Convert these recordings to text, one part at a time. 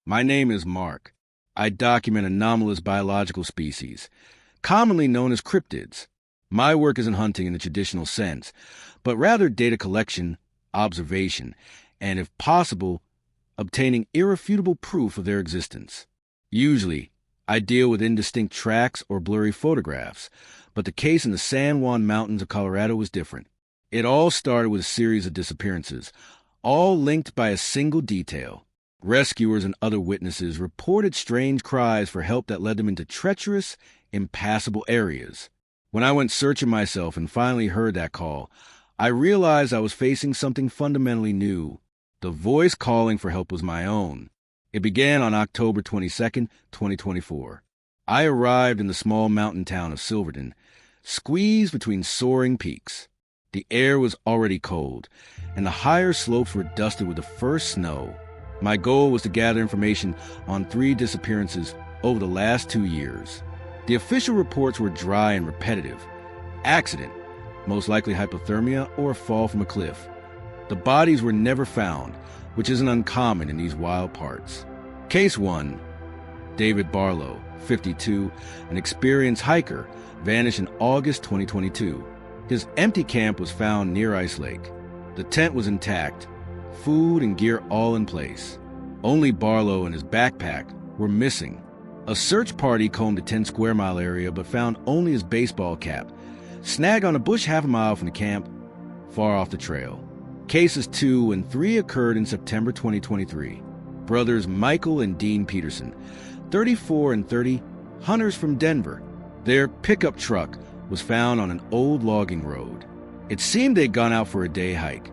My name is Mark. I document anomalous biological species, commonly known as cryptids. My work isn't hunting in the traditional sense, but rather data collection, observation, and, if possible, obtaining irrefutable proof of their existence. Usually, I deal with indistinct tracks or blurry photographs, but the case in the San Juan Mountains of Colorado was different. It all started with a series of disappearances, all linked by a single detail. Rescuers and other witnesses reported strange cries for help that led them into treacherous, impassable areas. When I went searching myself and finally heard that call, I realized I was facing something fundamentally new. The voice calling for help was my own. It began on October 22nd, 2024. I arrived in the small mountain town of Silverton, squeezed between soaring peaks. The air was already cold, and the higher slopes were dusted with the first snow. My goal was to gather information on 3 disappearances over the last 2 years. The official reports were dry and repetitive. Accident, most likely hypothermia or a fall from a cliff. The bodies were never found, which isn't uncommon in these wild parts. Case 1. David Barlow, 52, an experienced hiker, vanished in August 2022. His empty camp was found near Ice Lake. The tent was intact, food and gear all in place. Only Barlow and his backpack were missing. A search party combed the 10-square-mile area but found only his baseball cap, snagged on a bush half a mile from the camp, far off the trail. Cases 2 and 3 occurred in September 2023. Brothers Michael and Dean Peterson, 34 and 30, hunters from Denver. Their pickup truck was found on an old logging road. It seemed they'd gone out for a day hike,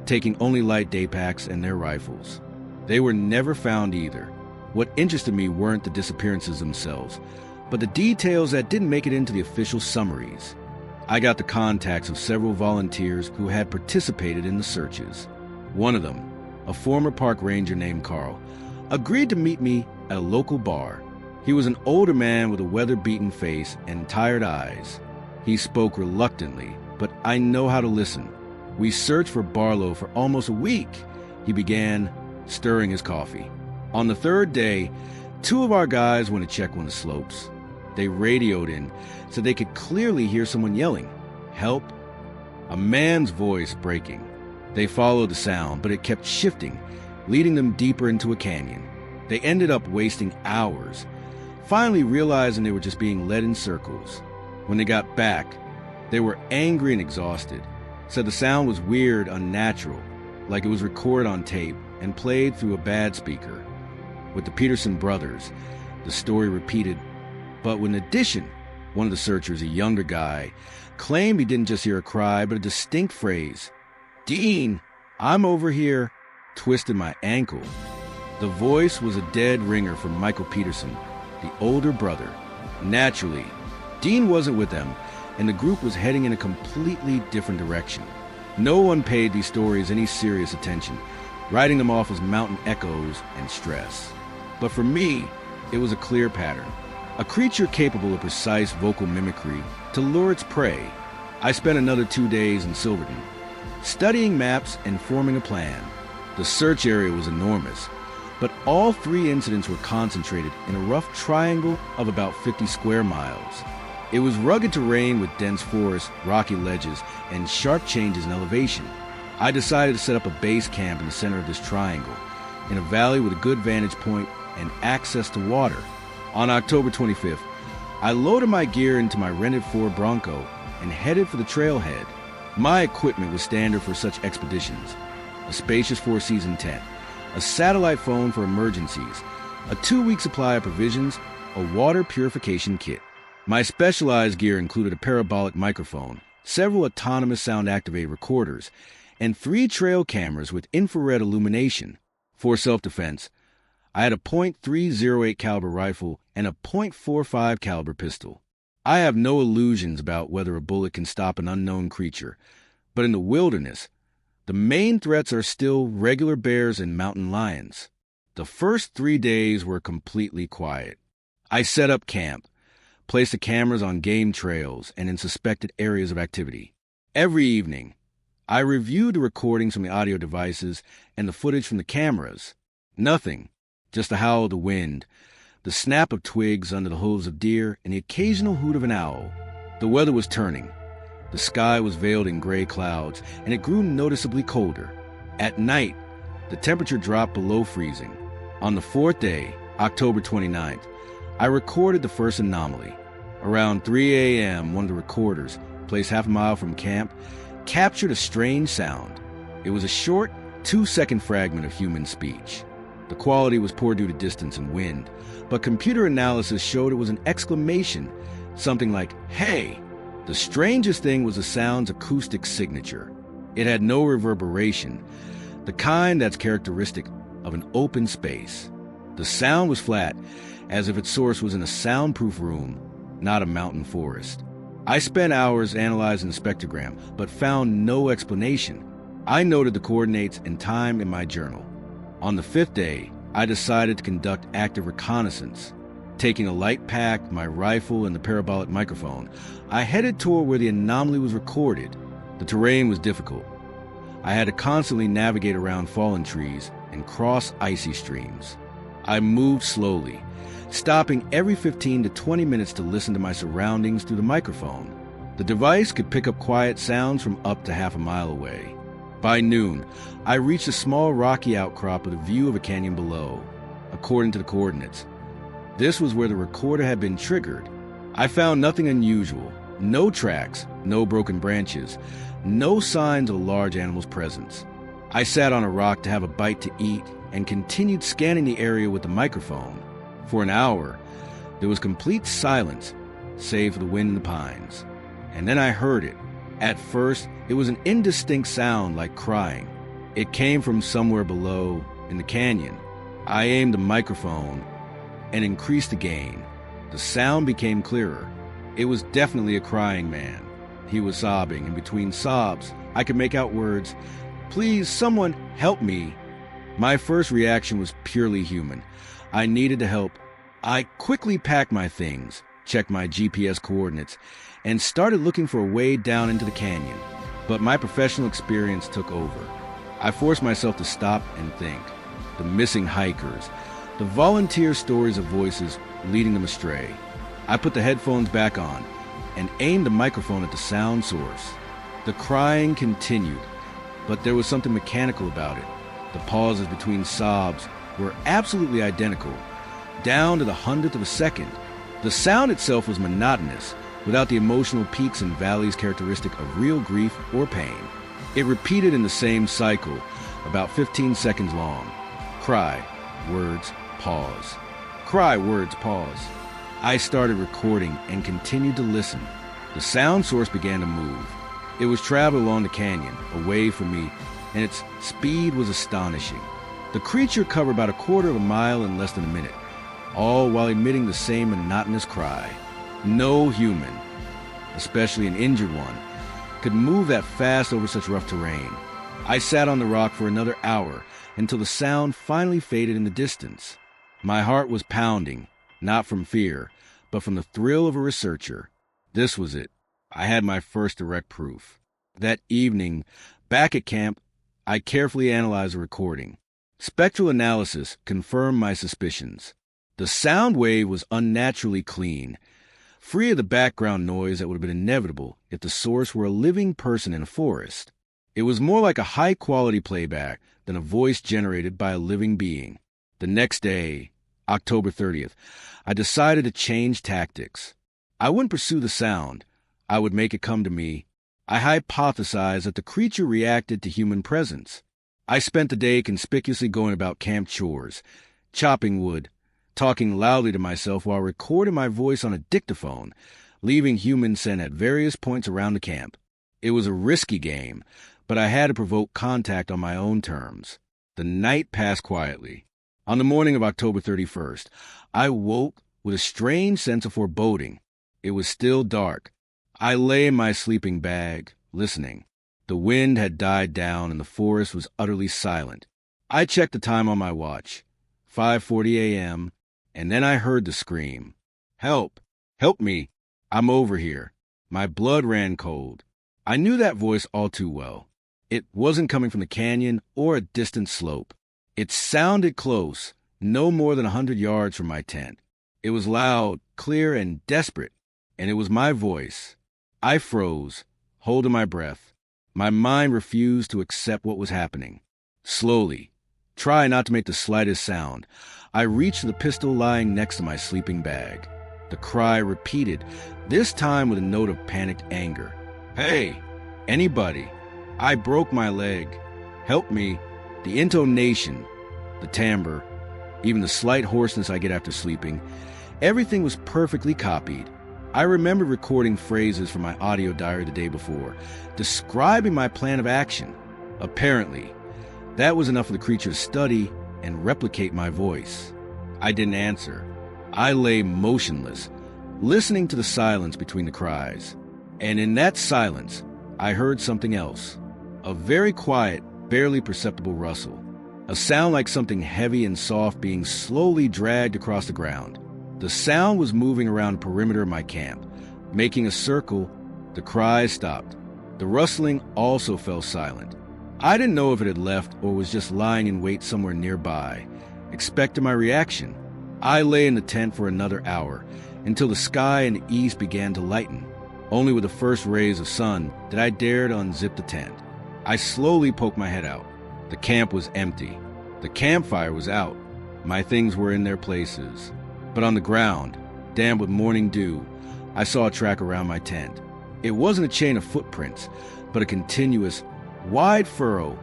taking only light day packs and their rifles. They were never found either. What interested me weren't the disappearances themselves, but the details that didn't make it into the official summaries. I got the contacts of several volunteers who had participated in the searches. One of them, a former park ranger named Carl, agreed to meet me at a local bar. He was an older man with a weather-beaten face and tired eyes. He spoke reluctantly, but I know how to listen. We searched for Barlow for almost a week. He began, stirring his coffee. On the 3rd day, 2 of our guys went to check one of the slopes. They radioed in so they could clearly hear someone yelling, "Help!" A man's voice breaking. They followed the sound, but it kept shifting, leading them deeper into a canyon. They ended up wasting hours, finally realizing they were just being led in circles. When they got back, they were angry and exhausted, said the sound was weird, unnatural, like it was recorded on tape and played through a bad speaker. With the Peterson brothers, the story repeated, but in addition, one of the searchers, a younger guy, claimed he didn't just hear a cry, but a distinct phrase. "Dean, I'm over here," twisted my ankle. The voice was a dead ringer from Michael Peterson, the older brother. Naturally, Dean wasn't with them, and the group was heading in a completely different direction. No one paid these stories any serious attention, writing them off as mountain echoes and stress. But for me, it was a clear pattern. A creature capable of precise vocal mimicry to lure its prey. I spent another 2 days in Silverton, studying maps and forming a plan. The search area was enormous, but all 3 incidents were concentrated in a rough triangle of about 50 square miles. It was rugged terrain with dense forests, rocky ledges, and sharp changes in elevation. I decided to set up a base camp in the center of this triangle, in a valley with a good vantage point and access to water. On October 25th, I loaded my gear into my rented Ford Bronco and headed for the trailhead. My equipment was standard for such expeditions: a spacious 4-season tent, a satellite phone for emergencies, a 2-week supply of provisions, a water purification kit. My specialized gear included a parabolic microphone, several autonomous sound-activated recorders, and 3 trail cameras with infrared illumination. For self-defense, I had a .308 caliber rifle and a .45 caliber pistol. I have no illusions about whether a bullet can stop an unknown creature, but in the wilderness, the main threats are still regular bears and mountain lions. The first 3 days were completely quiet. I set up camp, placed the cameras on game trails and in suspected areas of activity. Every evening, I reviewed the recordings from the audio devices and the footage from the cameras. Nothing, just the howl of the wind, the snap of twigs under the hooves of deer, and the occasional hoot of an owl. The weather was turning. The sky was veiled in gray clouds, and it grew noticeably colder. At night, the temperature dropped below freezing. On the fourth day, October 29th, I recorded the first anomaly. Around 3 a.m., one of the recorders, placed half a mile from camp, captured a strange sound. It was a short, 2-second fragment of human speech. The quality was poor due to distance and wind, but computer analysis showed it was an exclamation, something like, "Hey!" The strangest thing was the sound's acoustic signature. It had no reverberation, the kind that's characteristic of an open space. The sound was flat, as if its source was in a soundproof room, not a mountain forest. I spent hours analyzing the spectrogram, but found no explanation. I noted the coordinates and time in my journal. On the fifth day, I decided to conduct active reconnaissance. Taking a light pack, my rifle, and the parabolic microphone, I headed toward where the anomaly was recorded. The terrain was difficult. I had to constantly navigate around fallen trees and cross icy streams. I moved slowly, stopping every 15 to 20 minutes to listen to my surroundings through the microphone. The device could pick up quiet sounds from up to half a mile away. By noon, I reached a small rocky outcrop with a view of a canyon below, according to the coordinates. This was where the recorder had been triggered. I found nothing unusual, no tracks, no broken branches, no signs of a large animal's presence. I sat on a rock to have a bite to eat and continued scanning the area with the microphone. For an hour, there was complete silence, save for the wind in the pines. And then I heard it. At first, it was an indistinct sound like crying. It came from somewhere below in the canyon. I aimed the microphone and increased the gain. The sound became clearer. It was definitely a crying man. He was sobbing, and between sobs, I could make out words, "Please, someone, help me." My first reaction was purely human. I needed to help. I quickly packed my things, checked my GPS coordinates, and started looking for a way down into the canyon. But my professional experience took over. I forced myself to stop and think. The missing hikers, the volunteer stories of voices leading them astray. I put the headphones back on and aimed the microphone at the sound source. The crying continued, but there was something mechanical about it. The pauses between sobs were absolutely identical, down to the 100th of a second. The sound itself was monotonous, without the emotional peaks and valleys characteristic of real grief or pain. It repeated in the same cycle, about 15 seconds long. Cry, words, pause. Cry, words, pause. I started recording and continued to listen. The sound source began to move. It was traveling along the canyon, away from me, and its speed was astonishing. The creature covered about a quarter of a mile in less than a minute, all while emitting the same monotonous cry. No human, especially an injured one, could move that fast over such rough terrain. I sat on the rock for another hour until the sound finally faded in the distance. My heart was pounding, not from fear, but from the thrill of a researcher. This was it. I had my first direct proof. That evening, back at camp, I carefully analyzed the recording. Spectral analysis confirmed my suspicions. The sound wave was unnaturally clean, free of the background noise that would have been inevitable if the source were a living person in a forest. It was more like a high-quality playback than a voice generated by a living being. The next day, October 30th, I decided to change tactics. I wouldn't pursue the sound. I would make it come to me. I hypothesized that the creature reacted to human presence. I spent the day conspicuously going about camp chores, chopping wood, talking loudly to myself while recording my voice on a dictaphone, leaving human scent at various points around the camp. It was a risky game, but I had to provoke contact on my own terms. The night passed quietly. On the morning of October 31st, I woke with a strange sense of foreboding. It was still dark. I lay in my sleeping bag, listening. The wind had died down and the forest was utterly silent. I checked the time on my watch, 5:40 a.m., and then I heard the scream. "Help! Help me! I'm over here." My blood ran cold. I knew that voice all too well. It wasn't coming from the canyon or a distant slope. It sounded close, no more than 100 yards from my tent. It was loud, clear, and desperate, and it was my voice. I froze, holding my breath. My mind refused to accept what was happening. Slowly, try not to make the slightest sound, I reached for the pistol lying next to my sleeping bag. The cry repeated, this time with a note of panicked anger. Hey, anybody, I broke my leg. Help me. The intonation, the timbre, even the slight hoarseness I get after sleeping, everything was perfectly copied. I remember recording phrases from my audio diary the day before, describing my plan of action. Apparently, that was enough for the creature to study and replicate my voice. I didn't answer. I lay motionless, listening to the silence between the cries. And in that silence, I heard something else. A very quiet, barely perceptible rustle. A sound like something heavy and soft being slowly dragged across the ground. The sound was moving around the perimeter of my camp, making a circle. The cries stopped. The rustling also fell silent. I didn't know if it had left or was just lying in wait somewhere nearby, expecting my reaction. I lay in the tent for another hour, until the sky in the east began to lighten. Only with the first rays of sun did I dare to unzip the tent. I slowly poked my head out. The camp was empty. The campfire was out. My things were in their places. But on the ground, damp with morning dew, I saw a track around my tent. It wasn't a chain of footprints, but a continuous, wide furrow,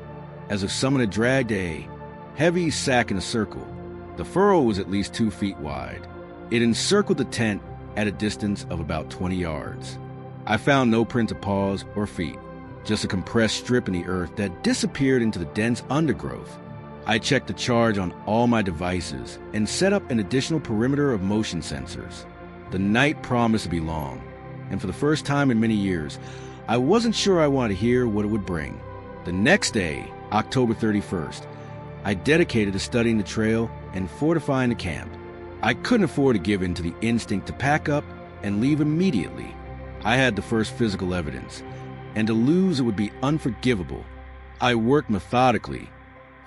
as if someone had dragged a heavy sack in a circle. The furrow was at least 2 feet wide. It encircled the tent at a distance of about 20 yards. I found no print of paws or feet, just a compressed strip in the earth that disappeared into the dense undergrowth. I checked the charge on all my devices and set up an additional perimeter of motion sensors. The night promised to be long, and for the first time in many years, I wasn't sure I wanted to hear what it would bring. The next day, October 31st, I dedicated to studying the trail and fortifying the camp. I couldn't afford to give in to the instinct to pack up and leave immediately. I had the first physical evidence, and to lose it would be unforgivable. I worked methodically,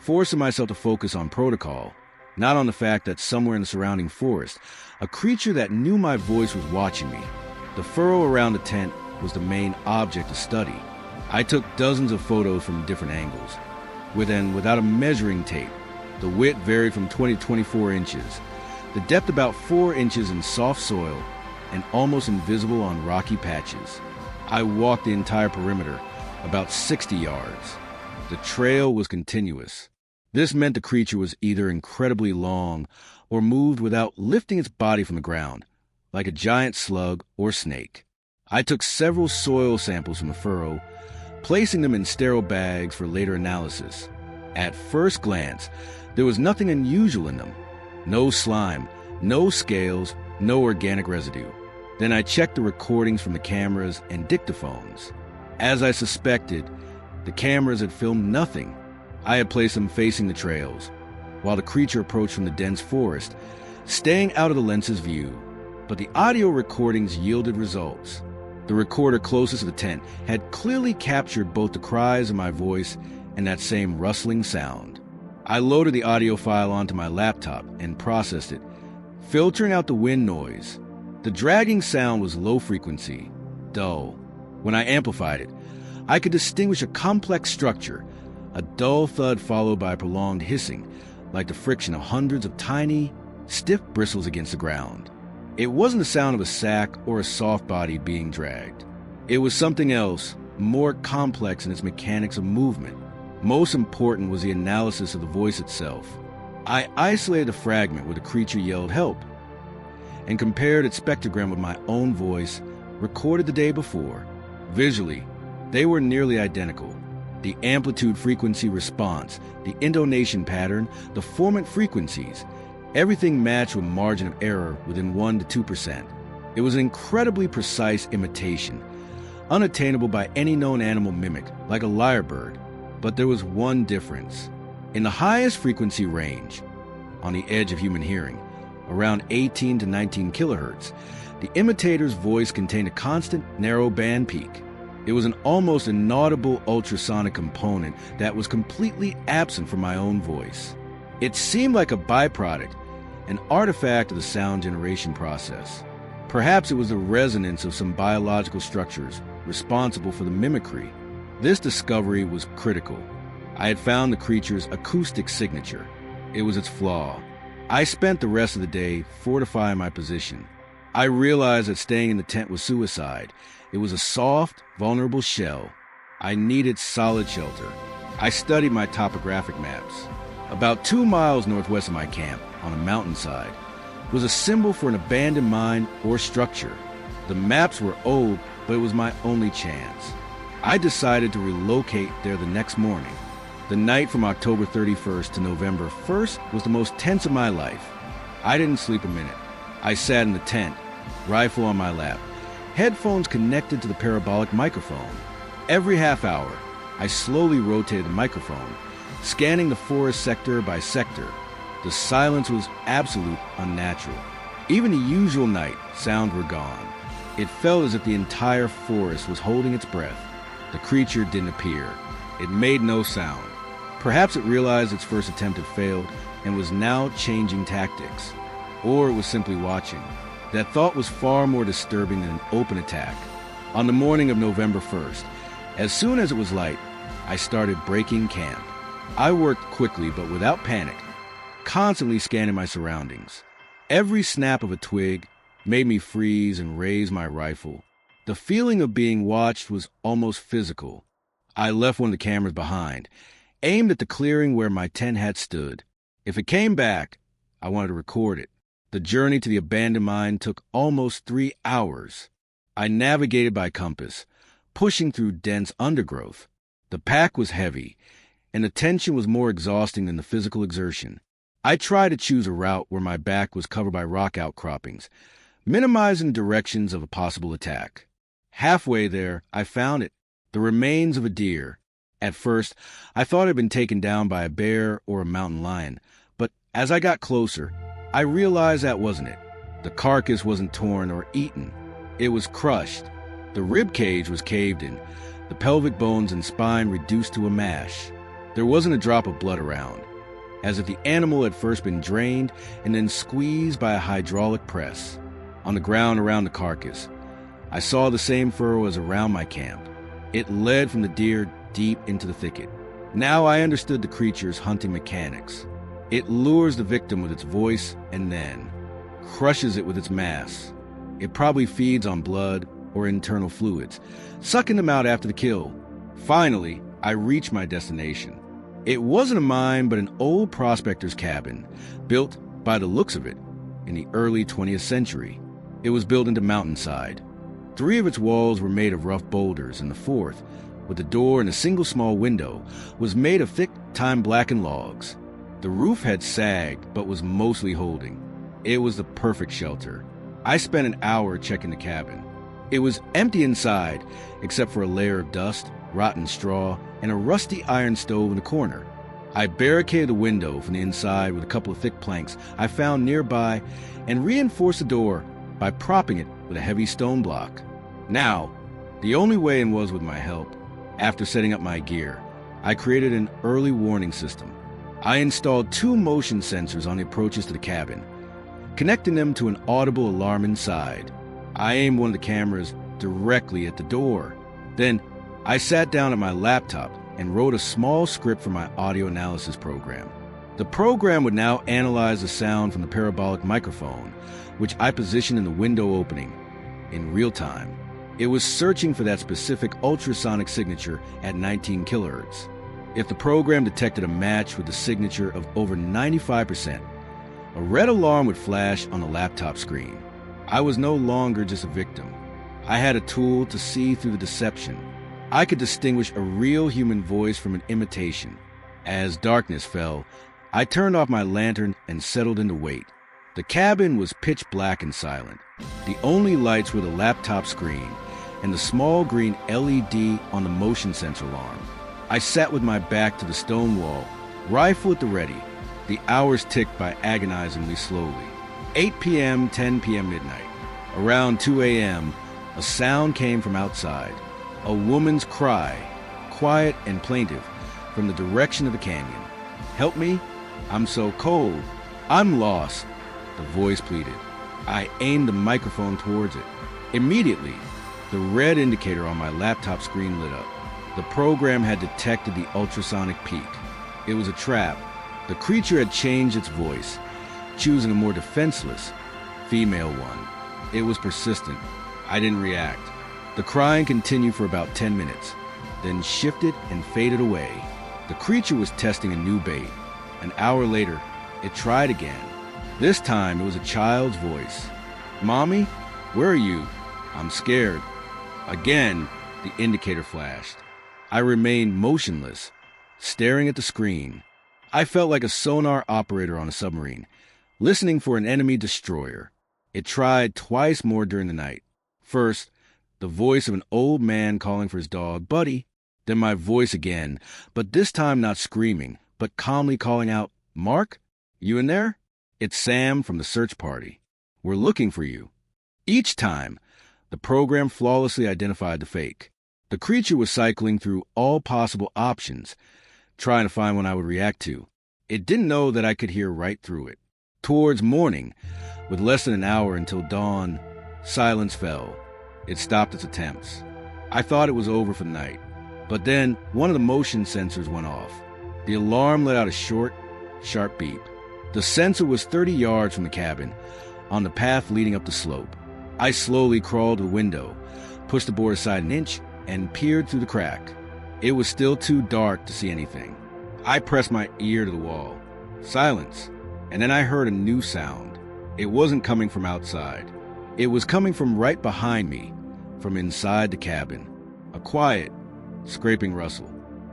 forcing myself to focus on protocol, not on the fact that somewhere in the surrounding forest, a creature that knew my voice was watching me. The furrow around the tent was the main object to study. I took dozens of photos from different angles, with and without a measuring tape. The width varied from 20 to 24 inches, the depth about 4 inches in soft soil, and almost invisible on rocky patches. I walked the entire perimeter, about 60 yards. The trail was continuous. This meant the creature was either incredibly long or moved without lifting its body from the ground, like a giant slug or snake. I took several soil samples from the furrow, placing them in sterile bags for later analysis. At first glance, there was nothing unusual in them. No slime, no scales, no organic residue. Then I checked the recordings from the cameras and dictaphones. As I suspected, the cameras had filmed nothing. I had placed them facing the trails, while the creature approached from the dense forest, staying out of the lens's view. But the audio recordings yielded results. The recorder closest to the tent had clearly captured both the cries of my voice and that same rustling sound. I loaded the audio file onto my laptop and processed it, filtering out the wind noise. The dragging sound was low frequency, dull. When I amplified it, I could distinguish a complex structure, a dull thud followed by a prolonged hissing, like the friction of hundreds of tiny, stiff bristles against the ground. It wasn't the sound of a sack or a soft body being dragged. It was something else, more complex in its mechanics of movement. Most important was the analysis of the voice itself. I isolated a fragment where the creature yelled help, and compared its spectrogram with my own voice, recorded the day before. Visually, they were nearly identical. The amplitude frequency response, the intonation pattern, the formant frequencies, everything matched with margin of error within 1 to 2%. It was an incredibly precise imitation, unattainable by any known animal mimic, like a lyrebird. But there was one difference. In the highest frequency range, on the edge of human hearing, around 18 to 19 kilohertz, the imitator's voice contained a constant, narrow band peak. It was an almost inaudible ultrasonic component that was completely absent from my own voice. It seemed like a byproduct, an artifact of the sound generation process. Perhaps it was the resonance of some biological structures responsible for the mimicry. This discovery was critical. I had found the creature's acoustic signature. It was its flaw. I spent the rest of the day fortifying my position. I realized that staying in the tent was suicide. It was a soft, vulnerable shell. I needed solid shelter. I studied my topographic maps. About 2 miles northwest of my camp, on a mountainside, was a symbol for an abandoned mine or structure. The maps were old, but it was my only chance. I decided to relocate there the next morning. The night from October 31st to November 1st was the most tense of my life. I didn't sleep a minute. I sat in the tent, rifle on my lap, headphones connected to the parabolic microphone. Every half hour, I slowly rotated the microphone, scanning the forest sector by sector. The silence was absolute, unnatural. Even the usual night sounds were gone. It felt as if the entire forest was holding its breath. The creature didn't appear. It made no sound. Perhaps it realized its first attempt had failed and was now changing tactics. Or it was simply watching. That thought was far more disturbing than an open attack. On the morning of November 1st, as soon as it was light, I started breaking camp. I worked quickly but without panic, constantly scanning my surroundings. Every snap of a twig made me freeze and raise my rifle. The feeling of being watched was almost physical. I left one of the cameras behind, aimed at the clearing where my tent had stood. If it came back, I wanted to record it. The journey to the abandoned mine took almost 3 hours. I navigated by compass, pushing through dense undergrowth. The pack was heavy, and the tension was more exhausting than the physical exertion. I tried to choose a route where my back was covered by rock outcroppings, minimizing directions of a possible attack. Halfway there, I found it, the remains of a deer. At first, I thought it had been taken down by a bear or a mountain lion, but as I got closer, I realized that wasn't it. The carcass wasn't torn or eaten. It was crushed. The rib cage was caved in, the pelvic bones and spine reduced to a mash. There wasn't a drop of blood around, as if the animal had first been drained and then squeezed by a hydraulic press. On the ground around the carcass, I saw the same furrow as around my camp. It led from the deer deep into the thicket. Now I understood the creature's hunting mechanics. It lures the victim with its voice and then crushes it with its mass. It probably feeds on blood or internal fluids, sucking them out after the kill. Finally, I reached my destination. It wasn't a mine, but an old prospector's cabin, built, by the looks of it, in the early 20th century. It was built into mountainside. 3 of its walls were made of rough boulders, and the 4th, with a door and a single small window, was made of thick, time-blackened logs. The roof had sagged, but was mostly holding. It was the perfect shelter. I spent an hour checking the cabin. It was empty inside, except for a layer of dust, rotten straw, and a rusty iron stove in the corner. I barricaded the window from the inside with a couple of thick planks I found nearby and reinforced the door by propping it with a heavy stone block. Now, the only way in was with my help. After setting up my gear, I created an early warning system. I installed 2 motion sensors on the approaches to the cabin, connecting them to an audible alarm inside. I aimed one of the cameras directly at the door. Then, I sat down at my laptop and wrote a small script for my audio analysis program. The program would now analyze the sound from the parabolic microphone, which I positioned in the window opening, in real time. It was searching for that specific ultrasonic signature at 19 kilohertz. If the program detected a match with the signature of over 95%, a red alarm would flash on the laptop screen. I was no longer just a victim. I had a tool to see through the deception. I could distinguish a real human voice from an imitation. As darkness fell, I turned off my lantern and settled in to wait. The cabin was pitch black and silent. The only lights were the laptop screen and the small green LED on the motion sensor alarm. I sat with my back to the stone wall, rifle at the ready. The hours ticked by agonizingly slowly. 8 p.m., 10 p.m., midnight. Around 2 a.m., a sound came from outside. A woman's cry, quiet and plaintive, from the direction of the canyon. "Help me! I'm so cold. I'm lost, the voice pleaded. I aimed the microphone towards it. Immediately, the red indicator on my laptop screen lit up. The program had detected the ultrasonic peak. It was a trap. The creature had changed its voice, choosing a more defenseless, female one. It was persistent. I didn't react. The crying continued for about 10 minutes, then shifted and faded away. The creature was testing a new bait. An hour later, it tried again. This time, it was a child's voice. "Mommy, where are you? I'm scared." Again, the indicator flashed. I remained motionless, staring at the screen. I felt like a sonar operator on a submarine, listening for an enemy destroyer. It tried twice more during the night. First, the voice of an old man calling for his dog, Buddy. Then my voice again, but this time not screaming, but calmly calling out, "Mark, you in there? It's Sam from the search party. We're looking for you." Each time, the program flawlessly identified the fake. The creature was cycling through all possible options, trying to find one I would react to. It didn't know that I could hear right through it. Towards morning, with less than an hour until dawn, silence fell. It stopped its attempts. I thought it was over for the night. But then, one of the motion sensors went off. The alarm let out a short, sharp beep. The sensor was 30 yards from the cabin, on the path leading up the slope. I slowly crawled to the window, pushed the board aside an inch, and peered through the crack. It was still too dark to see anything. I pressed my ear to the wall. Silence. And then I heard a new sound. It wasn't coming from outside. It was coming from right behind me, from inside the cabin. A quiet, scraping rustle.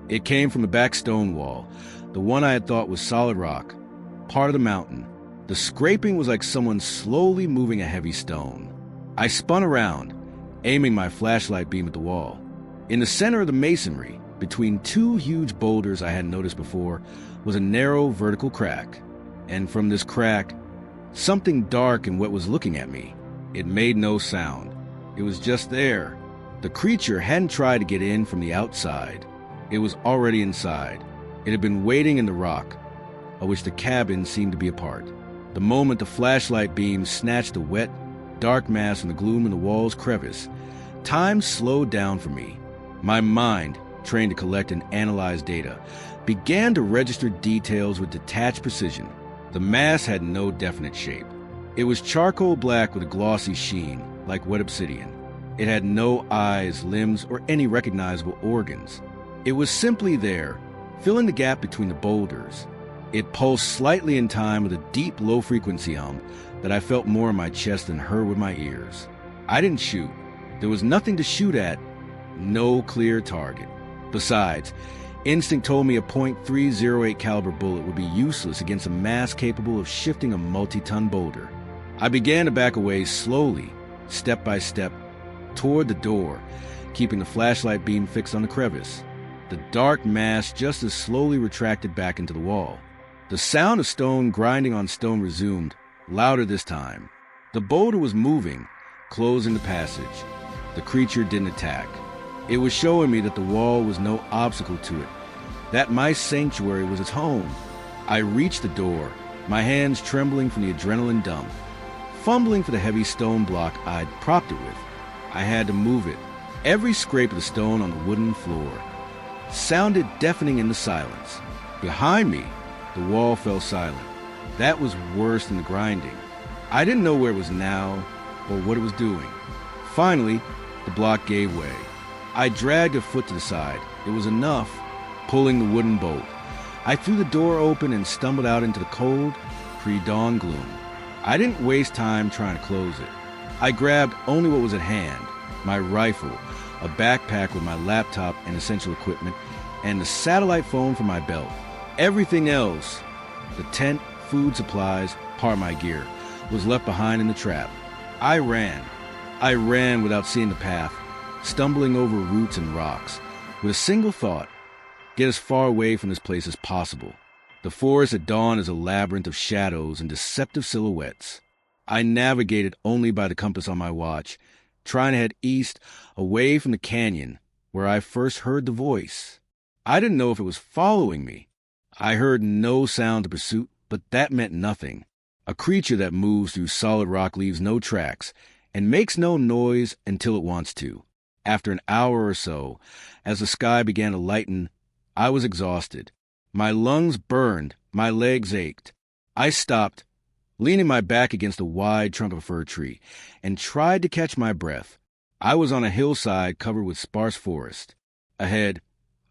It came from the back stone wall, the one I had thought was solid rock, part of the mountain. The scraping was like someone slowly moving a heavy stone. I spun around, aiming my flashlight beam at the wall. In the center of the masonry, between two huge boulders I hadn't noticed before, was a narrow vertical crack. And from this crack, something dark and wet was looking at me. It made no sound. It was just there. The creature hadn't tried to get in from the outside. It was already inside. It had been waiting in the rock, of which the cabin seemed to be a part. The moment the flashlight beam snatched the wet, dark mass from the gloom in the wall's crevice, time slowed down for me. My mind, trained to collect and analyze data, began to register details with detached precision. The mass had no definite shape. It was charcoal black with a glossy sheen, like wet obsidian. It had no eyes, limbs, or any recognizable organs. It was simply there, filling the gap between the boulders. It pulsed slightly in time with a deep, low-frequency hum that I felt more in my chest than heard with my ears. I didn't shoot. There was nothing to shoot at, no clear target. Besides, instinct told me a .308 caliber bullet would be useless against a mass capable of shifting a multi-ton boulder. I began to back away slowly, step by step, toward the door, keeping the flashlight beam fixed on the crevice. The dark mass just as slowly retracted back into the wall. The sound of stone grinding on stone resumed, louder this time. The boulder was moving, closing the passage. The creature didn't attack. It was showing me that the wall was no obstacle to it, that my sanctuary was its home. I reached the door, my hands trembling from the adrenaline dump, fumbling for the heavy stone block I'd propped it with. I had to move it. Every scrape of the stone on the wooden floor sounded deafening in the silence. Behind me, the wall fell silent. That was worse than the grinding. I didn't know where it was now or what it was doing. Finally, the block gave way. I dragged a foot to the side. It was enough, pulling the wooden bolt. I threw the door open and stumbled out into the cold, pre-dawn gloom. I didn't waste time trying to close it. I grabbed only what was at hand, my rifle, a backpack with my laptop and essential equipment, and the satellite phone from my belt. Everything else, the tent, food supplies, part of my gear, was left behind in the trap. I ran. I ran without seeing the path, stumbling over roots and rocks, with a single thought: get as far away from this place as possible. The forest at dawn is a labyrinth of shadows and deceptive silhouettes. I navigated only by the compass on my watch, trying to head east, away from the canyon, where I first heard the voice. I didn't know if it was following me. I heard no sound of pursuit, but that meant nothing. A creature that moves through solid rock leaves no tracks and makes no noise until it wants to. After an hour or so, as the sky began to lighten, I was exhausted. My lungs burned, my legs ached. I stopped, leaning my back against a wide trunk of a fir tree, and tried to catch my breath. I was on a hillside covered with sparse forest. Ahead,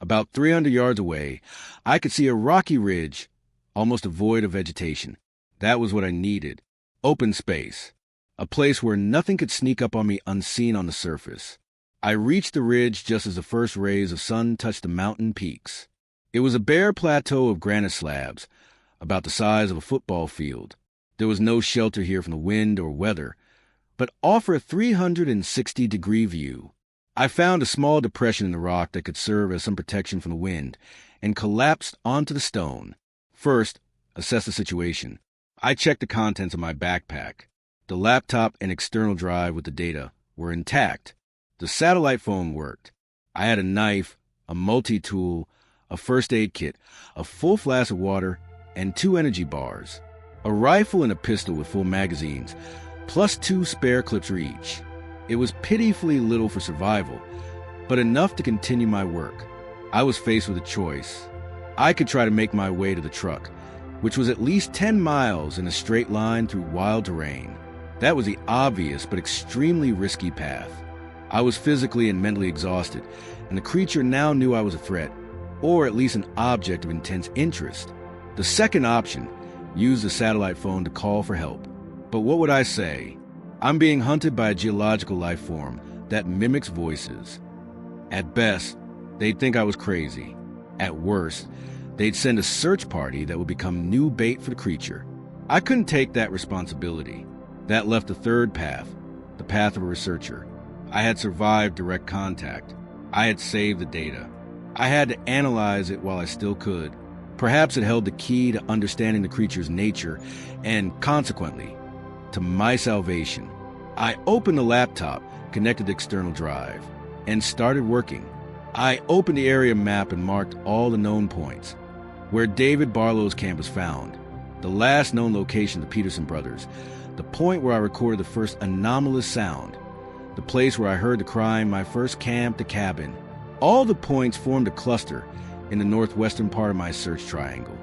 about 300 yards away, I could see a rocky ridge, almost devoid of vegetation. That was what I needed. Open space. A place where nothing could sneak up on me unseen on the surface. I reached the ridge just as the first rays of sun touched the mountain peaks. It was a bare plateau of granite slabs, about the size of a football field. There was no shelter here from the wind or weather, but offered a 360-degree view. I found a small depression in the rock that could serve as some protection from the wind, and collapsed onto the stone. First, assess the situation. I checked the contents of my backpack. The laptop and external drive with the data were intact. The satellite phone worked. I had a knife, a multi-tool, a first aid kit, a full flask of water, and 2 energy bars. A rifle and a pistol with full magazines, plus 2 spare clips for each. It was pitifully little for survival, but enough to continue my work. I was faced with a choice. I could try to make my way to the truck, which was at least 10 miles in a straight line through wild terrain. That was the obvious but extremely risky path. I was physically and mentally exhausted, and the creature now knew I was a threat, or at least an object of intense interest. The second option, use the satellite phone to call for help. But what would I say? I'm being hunted by a geological life form that mimics voices. At best, they'd think I was crazy. At worst, they'd send a search party that would become new bait for the creature. I couldn't take that responsibility. That left the third path, the path of a researcher. I had survived direct contact. I had saved the data. I had to analyze it while I still could. Perhaps it held the key to understanding the creature's nature and, consequently, to my salvation. I opened the laptop, connected the external drive, and started working. I opened the area map and marked all the known points. Where David Barlow's camp was found, the last known location of the Peterson brothers, the point where I recorded the first anomalous sound, the place where I heard the crime, my first camp, the cabin. All the points formed a cluster in the northwestern part of my search triangle.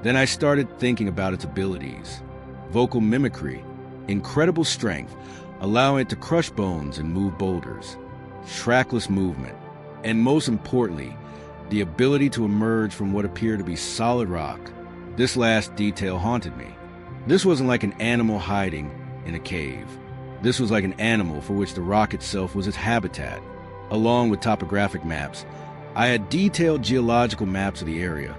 Then I started thinking about its abilities. Vocal mimicry, incredible strength, allowing it to crush bones and move boulders, trackless movement, and most importantly, the ability to emerge from what appeared to be solid rock. This last detail haunted me. This wasn't like an animal hiding in a cave. This was like an animal for which the rock itself was its habitat. Along with topographic maps, I had detailed geological maps of the area,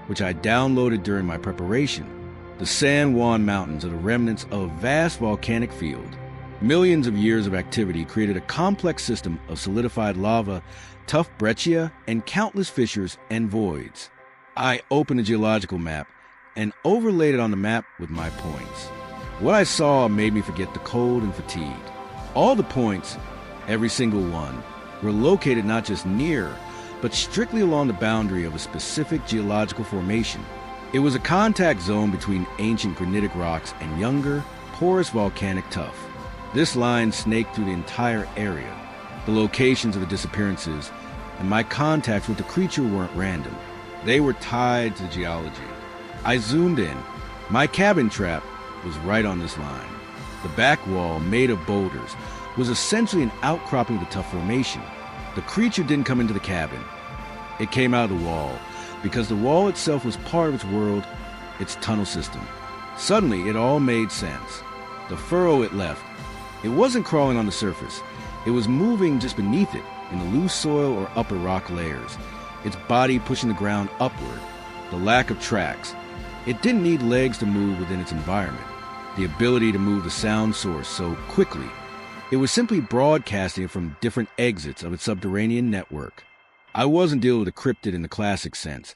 which I downloaded during my preparation. The San Juan Mountains are the remnants of a vast volcanic field. Millions of years of activity created a complex system of solidified lava, tough breccia, and countless fissures and voids. I opened a geological map and overlaid it on the map with my points. What I saw made me forget the cold and fatigue. All the points, every single one, were located not just near, but strictly along the boundary of a specific geological formation. It was a contact zone between ancient granitic rocks and younger, porous volcanic tuff. This line snaked through the entire area. The locations of the disappearances and my contacts with the creature weren't random. They were tied to the geology. I zoomed in. My cabin trap was right on this line. The back wall, made of boulders, was essentially an outcropping of the tuff formation. The creature didn't come into the cabin. It came out of the wall, because the wall itself was part of its world, its tunnel system. Suddenly, it all made sense. The furrow it left, it wasn't crawling on the surface. It was moving just beneath it, in the loose soil or upper rock layers, its body pushing the ground upward. The lack of tracks. It didn't need legs to move within its environment. The ability to move the sound source so quickly. It was simply broadcasting it from different exits of its subterranean network. I wasn't dealing with a cryptid in the classic sense,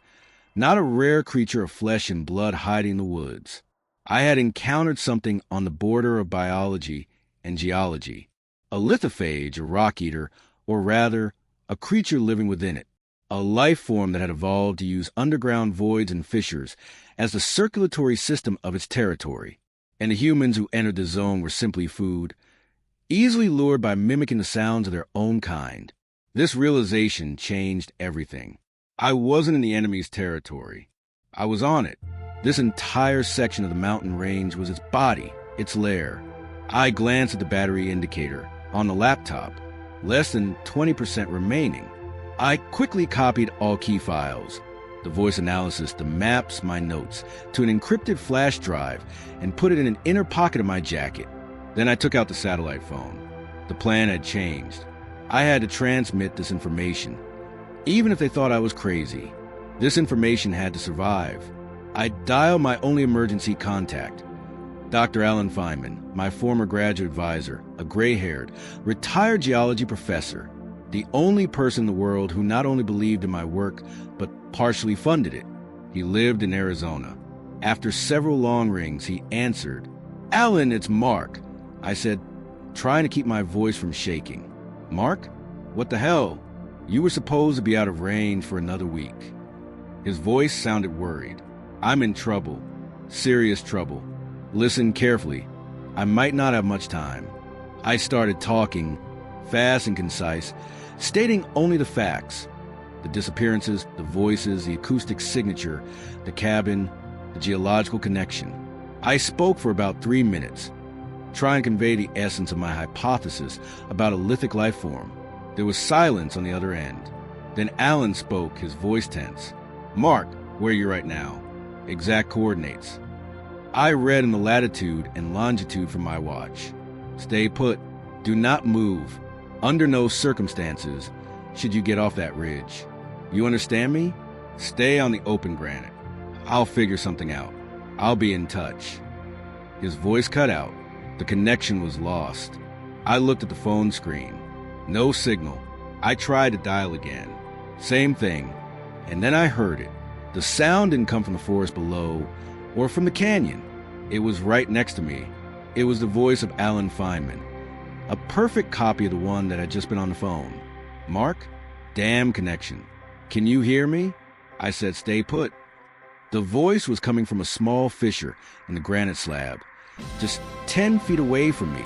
not a rare creature of flesh and blood hiding in the woods. I had encountered something on the border of biology and geology, a lithophage, a rock eater, or rather, a creature living within it. a life form that had evolved to use underground voids and fissures as the circulatory system of its territory, and the humans who entered the zone were simply food, easily lured by mimicking the sounds of their own kind. This realization changed everything. I wasn't in the enemy's territory. I was on it. This entire section of the mountain range was its body, its lair. I glanced at the battery indicator on the laptop, less than 20% remaining. I quickly copied all key files, the voice analysis, the maps, my notes, to an encrypted flash drive and put it in an inner pocket of my jacket. Then I took out the satellite phone. The plan had changed. I had to transmit this information. Even if they thought I was crazy, this information had to survive. I dialed my only emergency contact, Dr. Alan Feynman, my former graduate advisor, a gray-haired, retired geology professor, the only person in the world who not only believed in my work, but partially funded it. He lived in Arizona. After several long rings, he answered. "Alan, it's Mark," I said, trying to keep my voice from shaking. "Mark? What the hell? You were supposed to be out of range for another week." His voice sounded worried. "I'm in trouble. Serious trouble. Listen carefully. I might not have much time." I started talking, fast and concise, stating only the facts. The disappearances, the voices, the acoustic signature, the cabin, the geological connection. I spoke for about 3 minutes, trying to convey the essence of my hypothesis about a lithic life form. There was silence on the other end. Then Alan spoke, his voice tense. "Mark, where are you right now?" "Exact coordinates." I read in the latitude and longitude from my watch. "Stay put. Do not move. Under no circumstances should you get off that ridge. You understand me? Stay on the open granite. I'll figure something out. I'll be in touch." His voice cut out. The connection was lost. I looked at the phone screen. No signal. I tried to dial again. Same thing. And then I heard it. The sound didn't come from the forest below or from the canyon. It was right next to me. It was the voice of Alan Feynman. A perfect copy of the one that had just been on the phone. "Mark? Damn connection. Can you hear me?" I said, "Stay put." The voice was coming from a small fissure in the granite slab, just 10 feet away from me.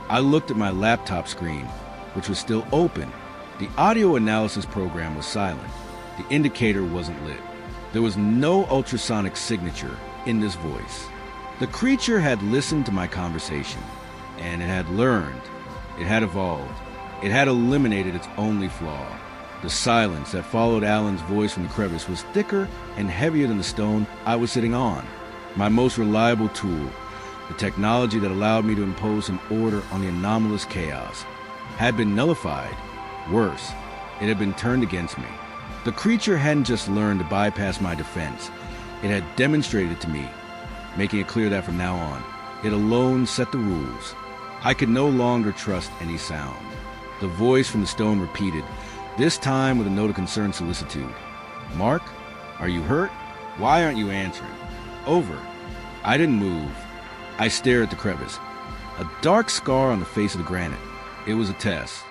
I looked at my laptop screen, which was still open. The audio analysis program was silent. The indicator wasn't lit. There was no ultrasonic signature in this voice. The creature had listened to my conversation, and it had learned. It had evolved. It had eliminated its only flaw. The silence that followed Alan's voice from the crevice was thicker and heavier than the stone I was sitting on. My most reliable tool, the technology that allowed me to impose some order on the anomalous chaos, had been nullified. Worse, it had been turned against me. The creature hadn't just learned to bypass my defense. It had demonstrated it to me, making it clear that from now on, it alone set the rules. I could no longer trust any sound. The voice from the stone repeated, this time with a note of concerned solicitude. "Mark, are you hurt? Why aren't you answering?" "Over." I didn't move. I stared at the crevice. A dark scar on the face of the granite. It was a test.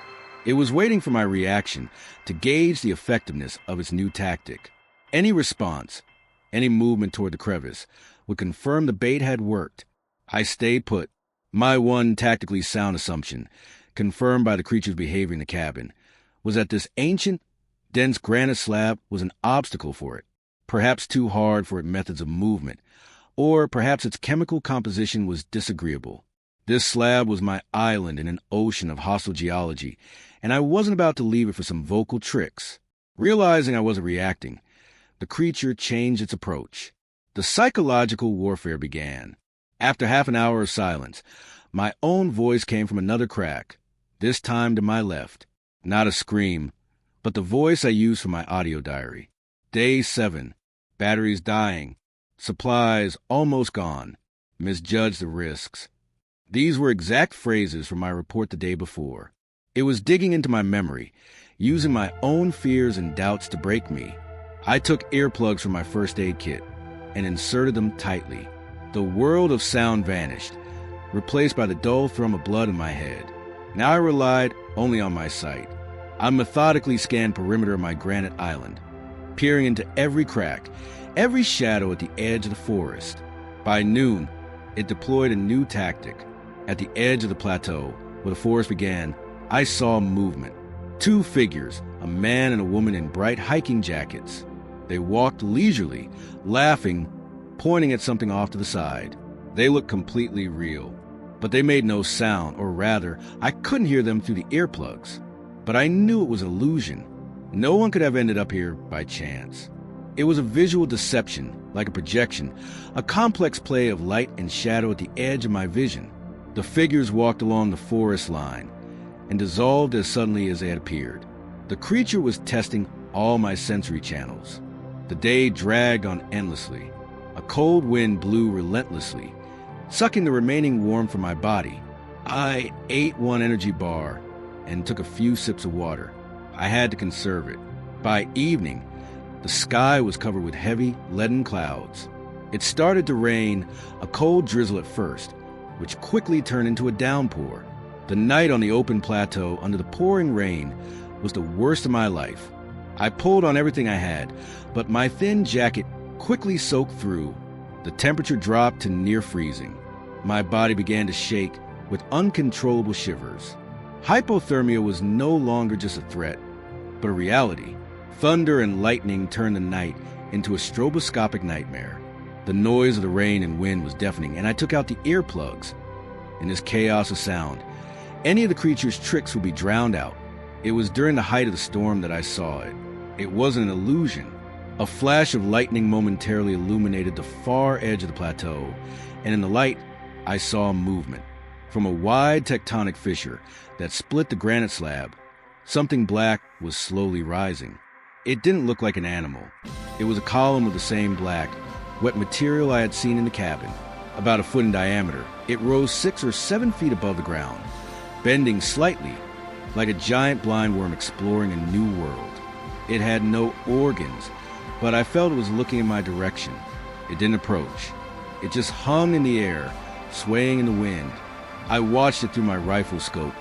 It was waiting for my reaction to gauge the effectiveness of its new tactic. Any response, any movement toward the crevice, would confirm the bait had worked. I stayed put. My one tactically sound assumption, confirmed by the creature's behavior in the cabin, was that this ancient, dense granite slab was an obstacle for it, perhaps too hard for its methods of movement, or perhaps its chemical composition was disagreeable. This slab was my island in an ocean of hostile geology, and I wasn't about to leave it for some vocal tricks. Realizing I wasn't reacting, the creature changed its approach. The psychological warfare began. After half an hour of silence, my own voice came from another crack, this time to my left. Not a scream, but the voice I used for my audio diary. Day 7. Batteries dying. Supplies almost gone. Misjudged the risks. These were exact phrases from my report the day before. It was digging into my memory, using my own fears and doubts to break me. I took earplugs from my first aid kit and inserted them tightly. The world of sound vanished, replaced by the dull thrum of blood in my head. Now I relied only on my sight. I methodically scanned perimeter of my granite island, peering into every crack, every shadow at the edge of the forest. By noon, it deployed a new tactic. At the edge of the plateau, where the forest began, I saw movement. Two figures, a man and a woman in bright hiking jackets. They walked leisurely, laughing, pointing at something off to the side. They looked completely real, but they made no sound, or rather, I couldn't hear them through the earplugs. But I knew it was an illusion. No one could have ended up here by chance. It was a visual deception, like a projection, a complex play of light and shadow at the edge of my vision. The figures walked along the forest line and dissolved as suddenly as they had appeared. The creature was testing all my sensory channels. The day dragged on endlessly. A cold wind blew relentlessly, sucking the remaining warmth from my body. I ate one energy bar and took a few sips of water. I had to conserve it. By evening, the sky was covered with heavy, leaden clouds. It started to rain, a cold drizzle at first, which quickly turned into a downpour. The night on the open plateau under the pouring rain was the worst of my life. I pulled on everything I had, but my thin jacket quickly soaked through. The temperature dropped to near freezing. My body began to shake with uncontrollable shivers. Hypothermia was no longer just a threat, but a reality. Thunder and lightning turned the night into a stroboscopic nightmare. The noise of the rain and wind was deafening, and I took out the earplugs. In this chaos of sound, any of the creature's tricks would be drowned out. It was during the height of the storm that I saw it. It wasn't an illusion. A flash of lightning momentarily illuminated the far edge of the plateau, and in the light, I saw movement. From a wide tectonic fissure that split the granite slab, something black was slowly rising. It didn't look like an animal. It was a column of the same black, wet material I had seen in the cabin. About a foot in diameter, it rose 6 or 7 feet above the ground, bending slightly, like a giant blind worm exploring a new world. It had no organs, but I felt it was looking in my direction. It didn't approach. It just hung in the air, swaying in the wind. I watched it through my rifle scope.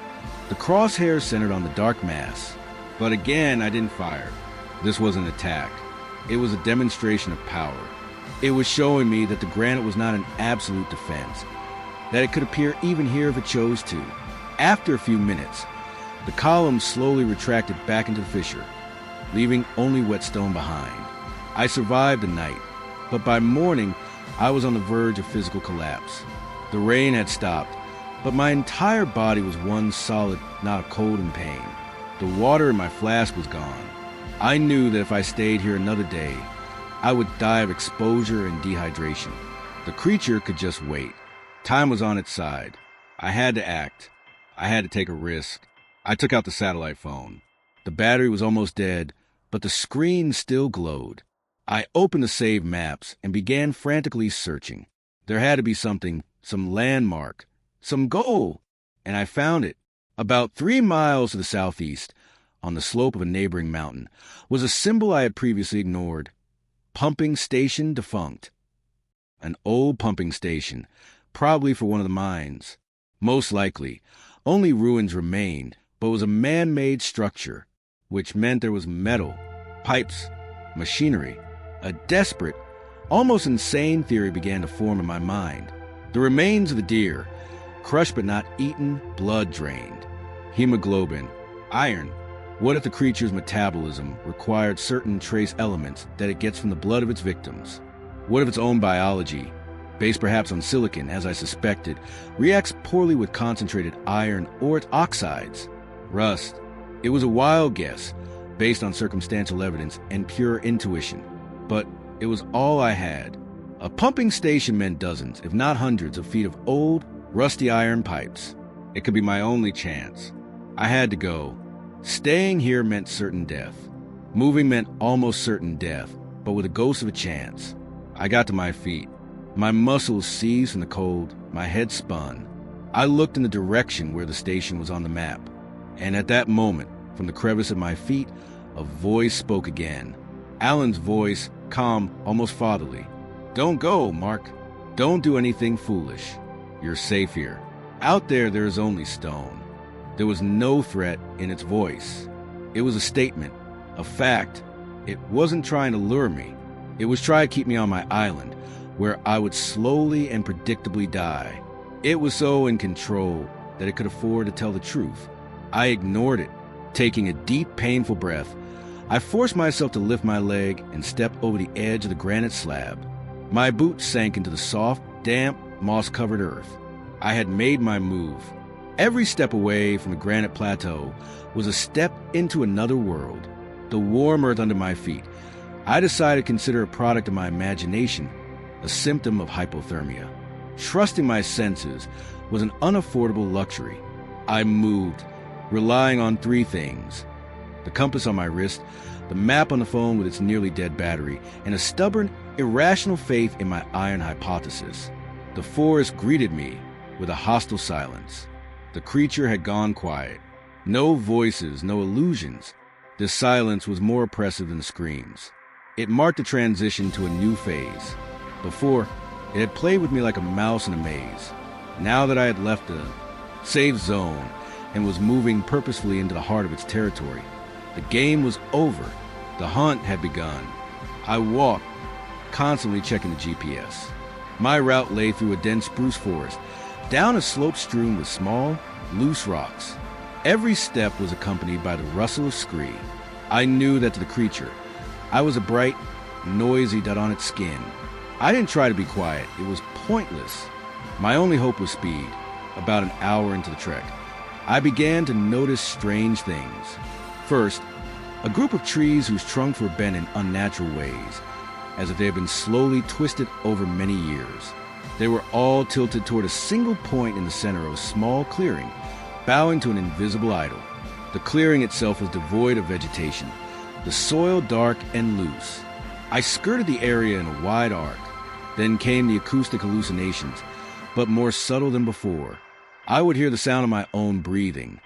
The crosshairs centered on the dark mass. But again, I didn't fire. This wasn't an attack. It was a demonstration of power. It was showing me that the granite was not an absolute defense, that it could appear even here if it chose to. After a few minutes, the column slowly retracted back into the fissure, leaving only wet stone behind. I survived the night, but by morning, I was on the verge of physical collapse. The rain had stopped, but my entire body was one solid knot of cold and pain. The water in my flask was gone. I knew that if I stayed here another day, I would die of exposure and dehydration. The creature could just wait. Time was on its side. I had to act. I had to take a risk. I took out the satellite phone. The battery was almost dead, but the screen still glowed. I opened the saved maps and began frantically searching. There had to be something, some landmark, some goal, and I found it. About 3 miles to the southeast, on the slope of a neighboring mountain, was a symbol I had previously ignored. Pumping Station Defunct. An old pumping station, probably for one of the mines. Most likely, only ruins remained, but it was a man-made structure, which meant there was metal, pipes, machinery. A desperate, almost insane theory began to form in my mind. The remains of the deer, crushed but not eaten, blood drained. Hemoglobin, iron. What if the creature's metabolism required certain trace elements that it gets from the blood of its victims? What if its own biology, based perhaps on silicon, as I suspected, reacts poorly with concentrated iron or its oxides? Rust. It was a wild guess, based on circumstantial evidence and pure intuition. But it was all I had. A pumping station meant dozens, if not hundreds, of feet of old, rusty iron pipes. It could be my only chance. I had to go. Staying here meant certain death. Moving meant almost certain death, but with a ghost of a chance. I got to my feet. My muscles seized from the cold. My head spun. I looked in the direction where the station was on the map. And at that moment, from the crevice at my feet, a voice spoke again. Alan's voice, calm, almost fatherly. "Don't go, Mark. Don't do anything foolish. You're safe here. Out there is only stone." There was no threat in its voice. It was a statement, a fact, It wasn't trying to lure me. It was trying to keep me on my island, where I would slowly and predictably die. It was so in control that it could afford to tell the truth. I ignored it. Taking a deep, painful breath, I forced myself to lift my leg and step over the edge of the granite slab. My boot sank into the soft, damp, moss-covered earth. I had made my move. Every step away from the granite plateau was a step into another world. The warm earth under my feet, I decided to consider a product of my imagination, a symptom of hypothermia. Trusting my senses was an unaffordable luxury. I moved, relying on three things: the compass on my wrist, the map on the phone with its nearly dead battery, and a stubborn, irrational faith in my iron hypothesis. The forest greeted me with a hostile silence. The creature had gone quiet. No voices, no illusions. This silence was more oppressive than the screams. It marked a transition to a new phase. Before, it had played with me like a mouse in a maze. Now that I had left the safe zone and was moving purposefully into the heart of its territory, the game was over. The hunt had begun. I walked, constantly checking the GPS. My route lay through a dense spruce forest, down a slope strewn with small, loose rocks. Every step was accompanied by the rustle of scree. I knew that to the creature, I was a bright, noisy dot on its skin. I didn't try to be quiet. It was pointless. My only hope was speed. About an hour into the trek, I began to notice strange things. First, a group of trees whose trunks were bent in unnatural ways, as if they had been slowly twisted over many years. They were all tilted toward a single point in the center of a small clearing, bowing to an invisible idol. The clearing itself was devoid of vegetation, the soil dark and loose. I skirted the area in a wide arc. Then came the acoustic hallucinations, but more subtle than before. I would hear the sound of my own breathing,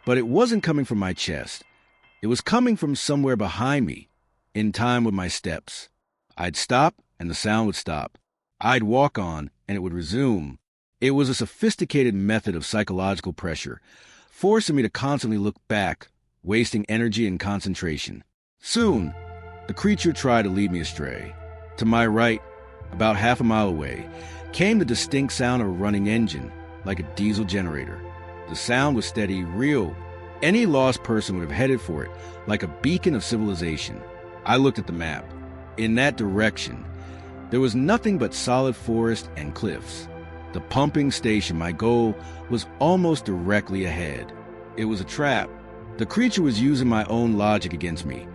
but it wasn't coming from my chest. It was coming from somewhere behind me, in time with my steps. I'd stop, and the sound would stop. I'd walk on, and it would resume. It was a sophisticated method of psychological pressure, forcing me to constantly look back, wasting energy and concentration. Soon, the creature tried to lead me astray. To my right, about half a mile away, came the distinct sound of a running engine, like a diesel generator. The sound was steady, real. Any lost person would have headed for it, like a beacon of civilization. I looked at the map. In that direction, there was nothing but solid forest and cliffs. The pumping station, my goal, was almost directly ahead. It was a trap. The creature was using my own logic against me,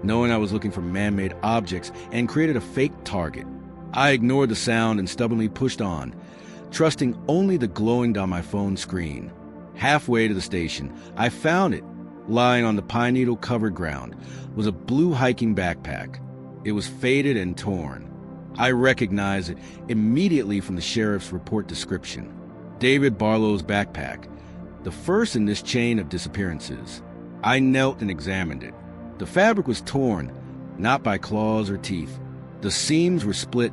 knowing I was looking for man-made objects, and created a fake target. I ignored the sound and stubbornly pushed on, trusting only the glowing on my phone screen. Halfway to the station, I found it. Lying on the pine needle-covered ground was a blue hiking backpack. It was faded and torn. I recognized it immediately from the sheriff's report description. David Barlow's backpack, the first in this chain of disappearances. I knelt and examined it. The fabric was torn, not by claws or teeth. The seams were split,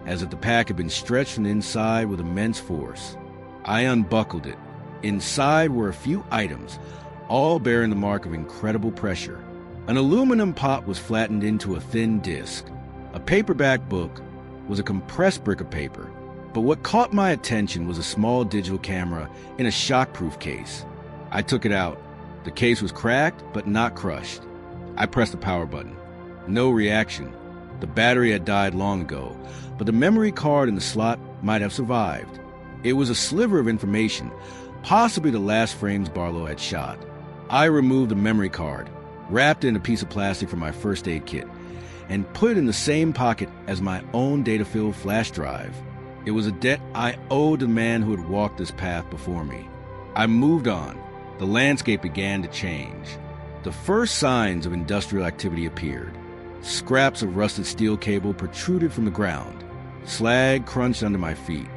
as if the pack had been stretched from the inside with immense force. I unbuckled it. Inside were a few items, all bearing the mark of incredible pressure. An aluminum pot was flattened into a thin disc. A paperback book was a compressed brick of paper. But what caught my attention was a small digital camera in a shockproof case. I took it out. The case was cracked, but not crushed. I pressed the power button. No reaction. The battery had died long ago, but the memory card in the slot might have survived. It was a sliver of information, possibly the last frames Barlow had shot. I removed the memory card, wrapped it in a piece of plastic from my first aid kit, and put it in the same pocket as my own data-filled flash drive. It was a debt I owed the man who had walked this path before me. I moved on. The landscape began to change. The first signs of industrial activity appeared. Scraps of rusted steel cable protruded from the ground. Slag crunched under my feet.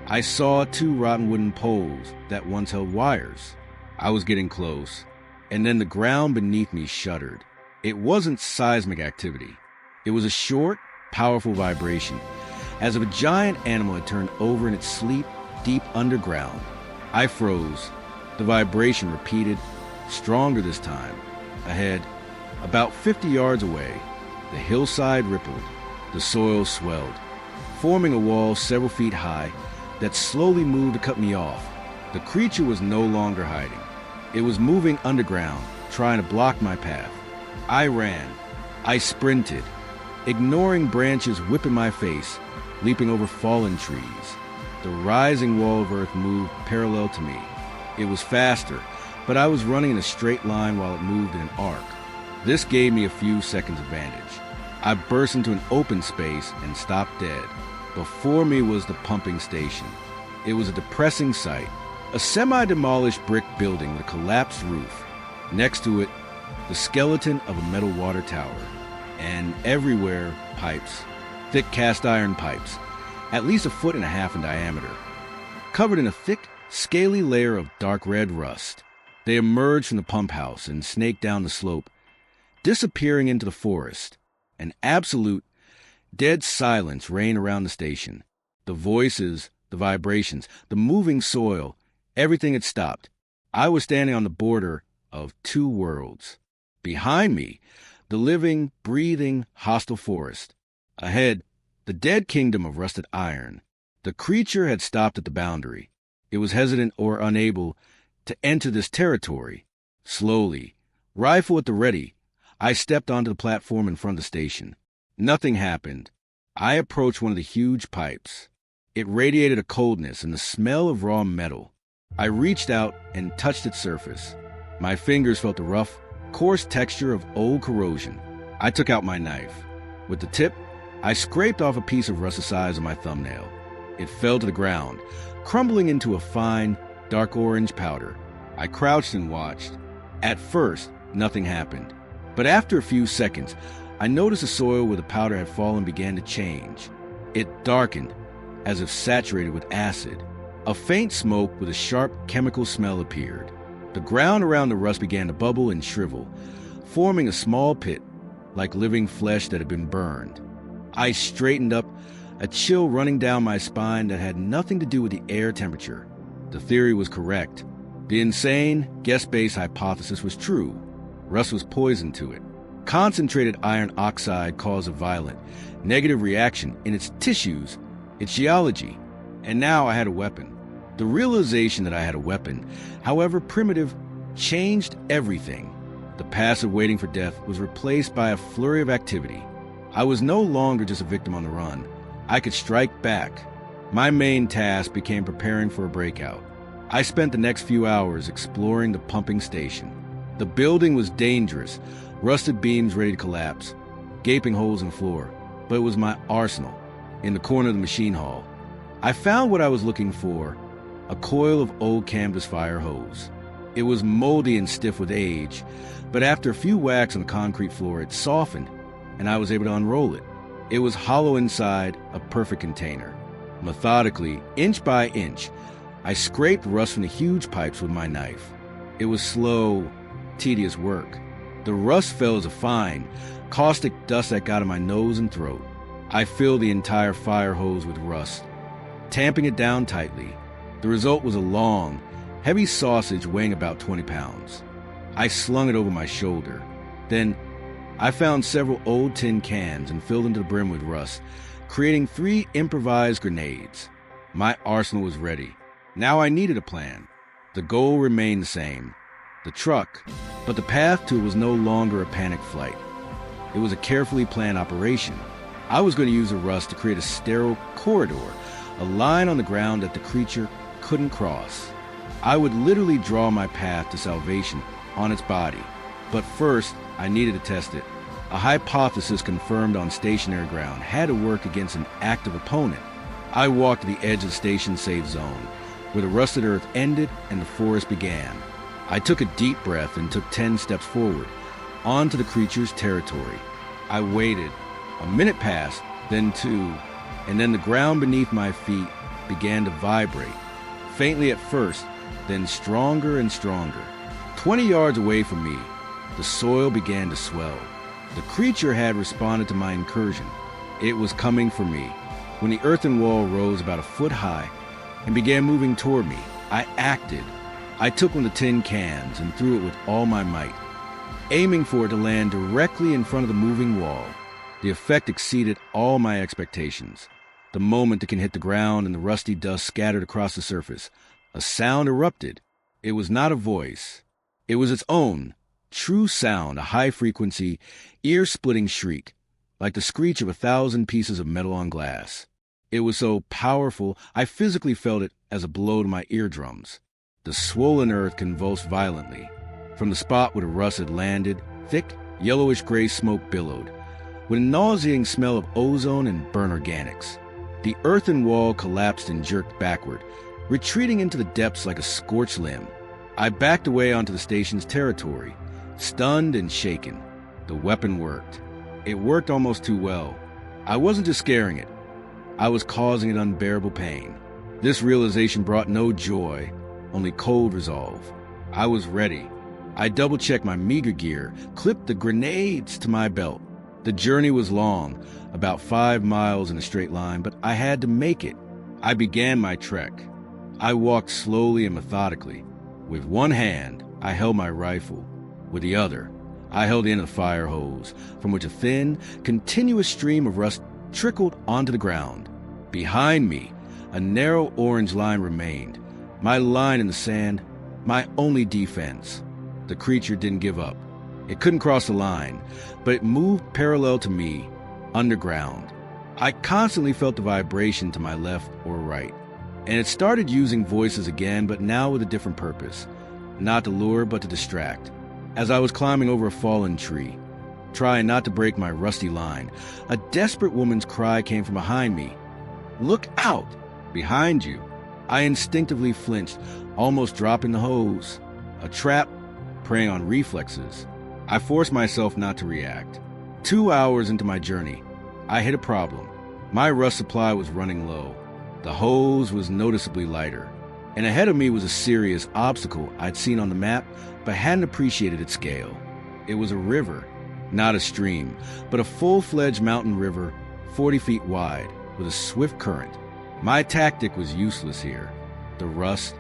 I saw two rotten wooden poles that once held wires. I was getting close, and then the ground beneath me shuddered. It wasn't seismic activity. It was a short, powerful vibration, as if a giant animal had turned over in its sleep deep underground. I froze. The vibration repeated, stronger this time. Ahead, about 50 yards away, The hillside rippled. The soil swelled, forming a wall several feet high that slowly moved to cut me off. The creature was no longer hiding. It was moving underground, trying to block my path. I ran. I sprinted, ignoring branches whipping my face, leaping over fallen trees. The rising wall of earth moved parallel to me. It was faster, but I was running in a straight line while it moved in an arc. This gave me a few seconds advantage. I burst into an open space and stopped dead. Before me was the pumping station. It was a depressing sight. A semi-demolished brick building with a collapsed roof. Next to it, the skeleton of a metal water tower. And everywhere, pipes. Thick cast iron pipes, at least 1.5 feet in diameter, covered in a thick, scaly layer of dark red rust. They emerged from the pump house and snaked down the slope, disappearing into the forest. An absolute, dead silence reigned around the station. The voices, the vibrations, the moving soil, everything had stopped. I was standing on the border of two worlds. Behind me, the living, breathing, hostile forest. Ahead, the dead kingdom of rusted iron. The creature had stopped at the boundary. It was hesitant or unable to enter this territory. Slowly, rifle at the ready, I stepped onto the platform in front of the station. Nothing happened. I approached one of the huge pipes. It radiated a coldness and the smell of raw metal. I reached out and touched its surface. My fingers felt the rough, coarse texture of old corrosion. I took out my knife. With the tip, I scraped off a piece of rust the size of my thumbnail. It fell to the ground, crumbling into a fine, dark orange powder. I crouched and watched. At first, nothing happened. But after a few seconds, I noticed the soil where the powder had fallen began to change. It darkened, as if saturated with acid. A faint smoke with a sharp chemical smell appeared. The ground around the rust began to bubble and shrivel, forming a small pit, like living flesh that had been burned. I straightened up, a chill running down my spine that had nothing to do with the air temperature. The theory was correct. The insane, guess-based hypothesis was true. Rust was poison to it. Concentrated iron oxide caused a violent, negative reaction in its tissues, its geology. And now I had a weapon. The realization that I had a weapon, however primitive, changed everything. The passive waiting for death was replaced by a flurry of activity. I was no longer just a victim on the run. I could strike back. My main task became preparing for a breakout. I spent the next few hours exploring the pumping station. The building was dangerous, rusted beams ready to collapse, gaping holes in the floor. But it was my arsenal. In the corner of the machine hall, I found what I was looking for, a coil of old canvas fire hose. It was moldy and stiff with age, but after a few whacks on the concrete floor, it softened, and I was able to unroll it. It was hollow inside, a perfect container. Methodically, inch by inch, I scraped rust from the huge pipes with my knife. It was slow, tedious work. The rust fell as a fine, caustic dust that got in my nose and throat. I filled the entire fire hose with rust, tamping it down tightly. The result was a long, heavy sausage weighing about 20 pounds. I slung it over my shoulder. Then, I found several old tin cans and filled them to the brim with rust, creating 3 improvised grenades. My arsenal was ready. Now I needed a plan. The goal remained the same, the truck, but the path to it was no longer a panic flight. It was a carefully planned operation. I was going to use the rust to create a sterile corridor, a line on the ground that the creature couldn't cross. I would literally draw my path to salvation on its body. But first, I needed to test it. A hypothesis confirmed on stationary ground had to work against an active opponent. I walked to the edge of the station's safe zone, where the rusted earth ended and the forest began. I took a deep breath and took 10 steps forward, onto the creature's territory. I waited. A minute passed, then 2, and then the ground beneath my feet began to vibrate, faintly at first, then stronger and stronger. 20 yards away from me, the soil began to swell. The creature had responded to my incursion. It was coming for me. When the earthen wall rose about 1 foot high and began moving toward me, I acted. I took one of the tin cans and threw it with all my might, aiming for it to land directly in front of the moving wall. The effect exceeded all my expectations. The moment it can hit the ground and the rusty dust scattered across the surface, a sound erupted. It was not a voice. It was its own, true sound, a high-frequency, ear-splitting shriek, like the screech of 1,000 pieces of metal on glass. It was so powerful, I physically felt it as a blow to my eardrums. The swollen earth convulsed violently. From the spot where the rust had landed, thick, yellowish-gray smoke billowed, with a nauseating smell of ozone and burnt organics. The earthen wall collapsed and jerked backward, retreating into the depths like a scorched limb. I backed away onto the station's territory, stunned and shaken. The weapon worked. It worked almost too well. I wasn't just scaring it. I was causing it unbearable pain. This realization brought no joy, only cold resolve. I was ready. I double-checked my meager gear, clipped the grenades to my belt. The journey was long, about 5 miles in a straight line, but I had to make it. I began my trek. I walked slowly and methodically. With one hand, I held my rifle. With the other, I held in a fire hose, from which a thin, continuous stream of rust trickled onto the ground. Behind me, a narrow orange line remained, my line in the sand, my only defense. The creature didn't give up. It couldn't cross the line, but it moved parallel to me, underground. I constantly felt the vibration to my left or right, and it started using voices again, but now with a different purpose, not to lure, but to distract. As I was climbing over a fallen tree, trying not to break my rusty line, a desperate woman's cry came from behind me. "Look out! Behind you!" I instinctively flinched, almost dropping the hose. A trap, preying on reflexes. I forced myself not to react. 2 hours into my journey, I hit a problem. My rust supply was running low. The hose was noticeably lighter, and ahead of me was a serious obstacle I'd seen on the map but hadn't appreciated its scale. It was a river, not a stream, but a full-fledged mountain river, 40 feet wide, with a swift current. My tactic was useless here. The rust,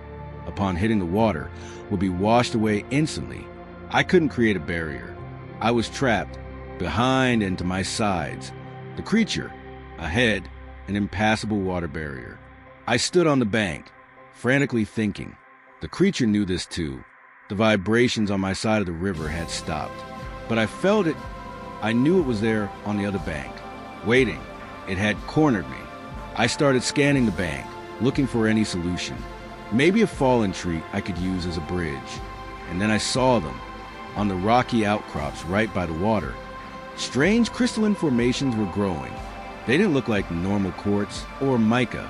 upon hitting the water, would be washed away instantly. I couldn't create a barrier. I was trapped, behind and to my sides. The creature, ahead, an impassable water barrier. I stood on the bank, frantically thinking. The creature knew this too. The vibrations on my side of the river had stopped. But I felt it. I knew it was there on the other bank, waiting. It had cornered me. I started scanning the bank, looking for any solution. Maybe a fallen tree I could use as a bridge. And then I saw them, on the rocky outcrops right by the water. Strange crystalline formations were growing. They didn't look like normal quartz or mica.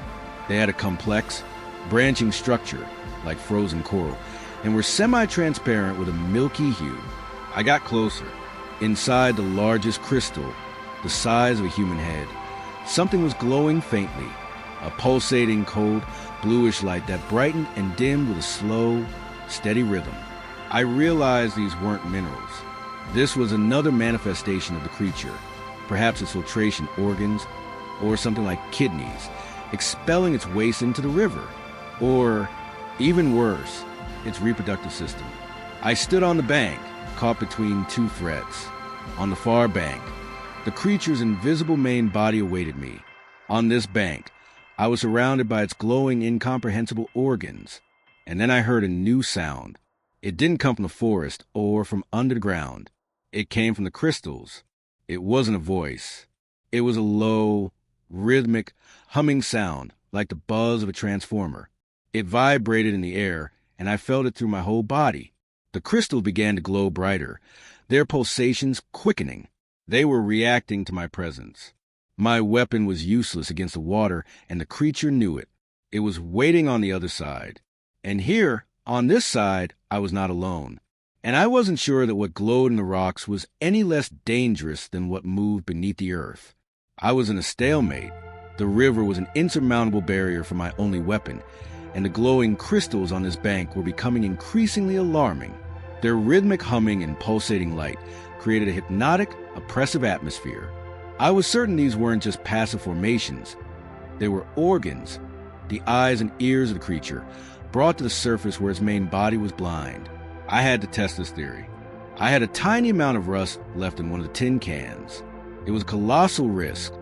They had a complex, branching structure, like frozen coral, and were semi-transparent with a milky hue. I got closer. Inside the largest crystal, the size of a human head, something was glowing faintly, a pulsating, cold, bluish light that brightened and dimmed with a slow, steady rhythm. I realized these weren't minerals. This was another manifestation of the creature, perhaps its filtration organs, or something like kidneys, expelling its waste into the river, or, even worse, its reproductive system. I stood on the bank, caught between two threats. On the far bank, the creature's invisible main body awaited me. On this bank, I was surrounded by its glowing, incomprehensible organs. And then I heard a new sound. It didn't come from the forest or from underground. It came from the crystals. It wasn't a voice. It was a low, rhythmic, humming sound, like the buzz of a transformer. It vibrated in the air, and I felt it through my whole body. The crystals began to glow brighter, their pulsations quickening. They were reacting to my presence. My weapon was useless against the water, and the creature knew it. It was waiting on the other side. And here, on this side, I was not alone. And I wasn't sure that what glowed in the rocks was any less dangerous than what moved beneath the earth. I was in a stalemate. The river was an insurmountable barrier for my only weapon, and the glowing crystals on this bank were becoming increasingly alarming. Their rhythmic humming and pulsating light created a hypnotic, oppressive atmosphere. I was certain these weren't just passive formations. They were organs, the eyes and ears of the creature, brought to the surface where its main body was blind. I had to test this theory. I had a tiny amount of rust left in one of the tin cans. It was a colossal risk.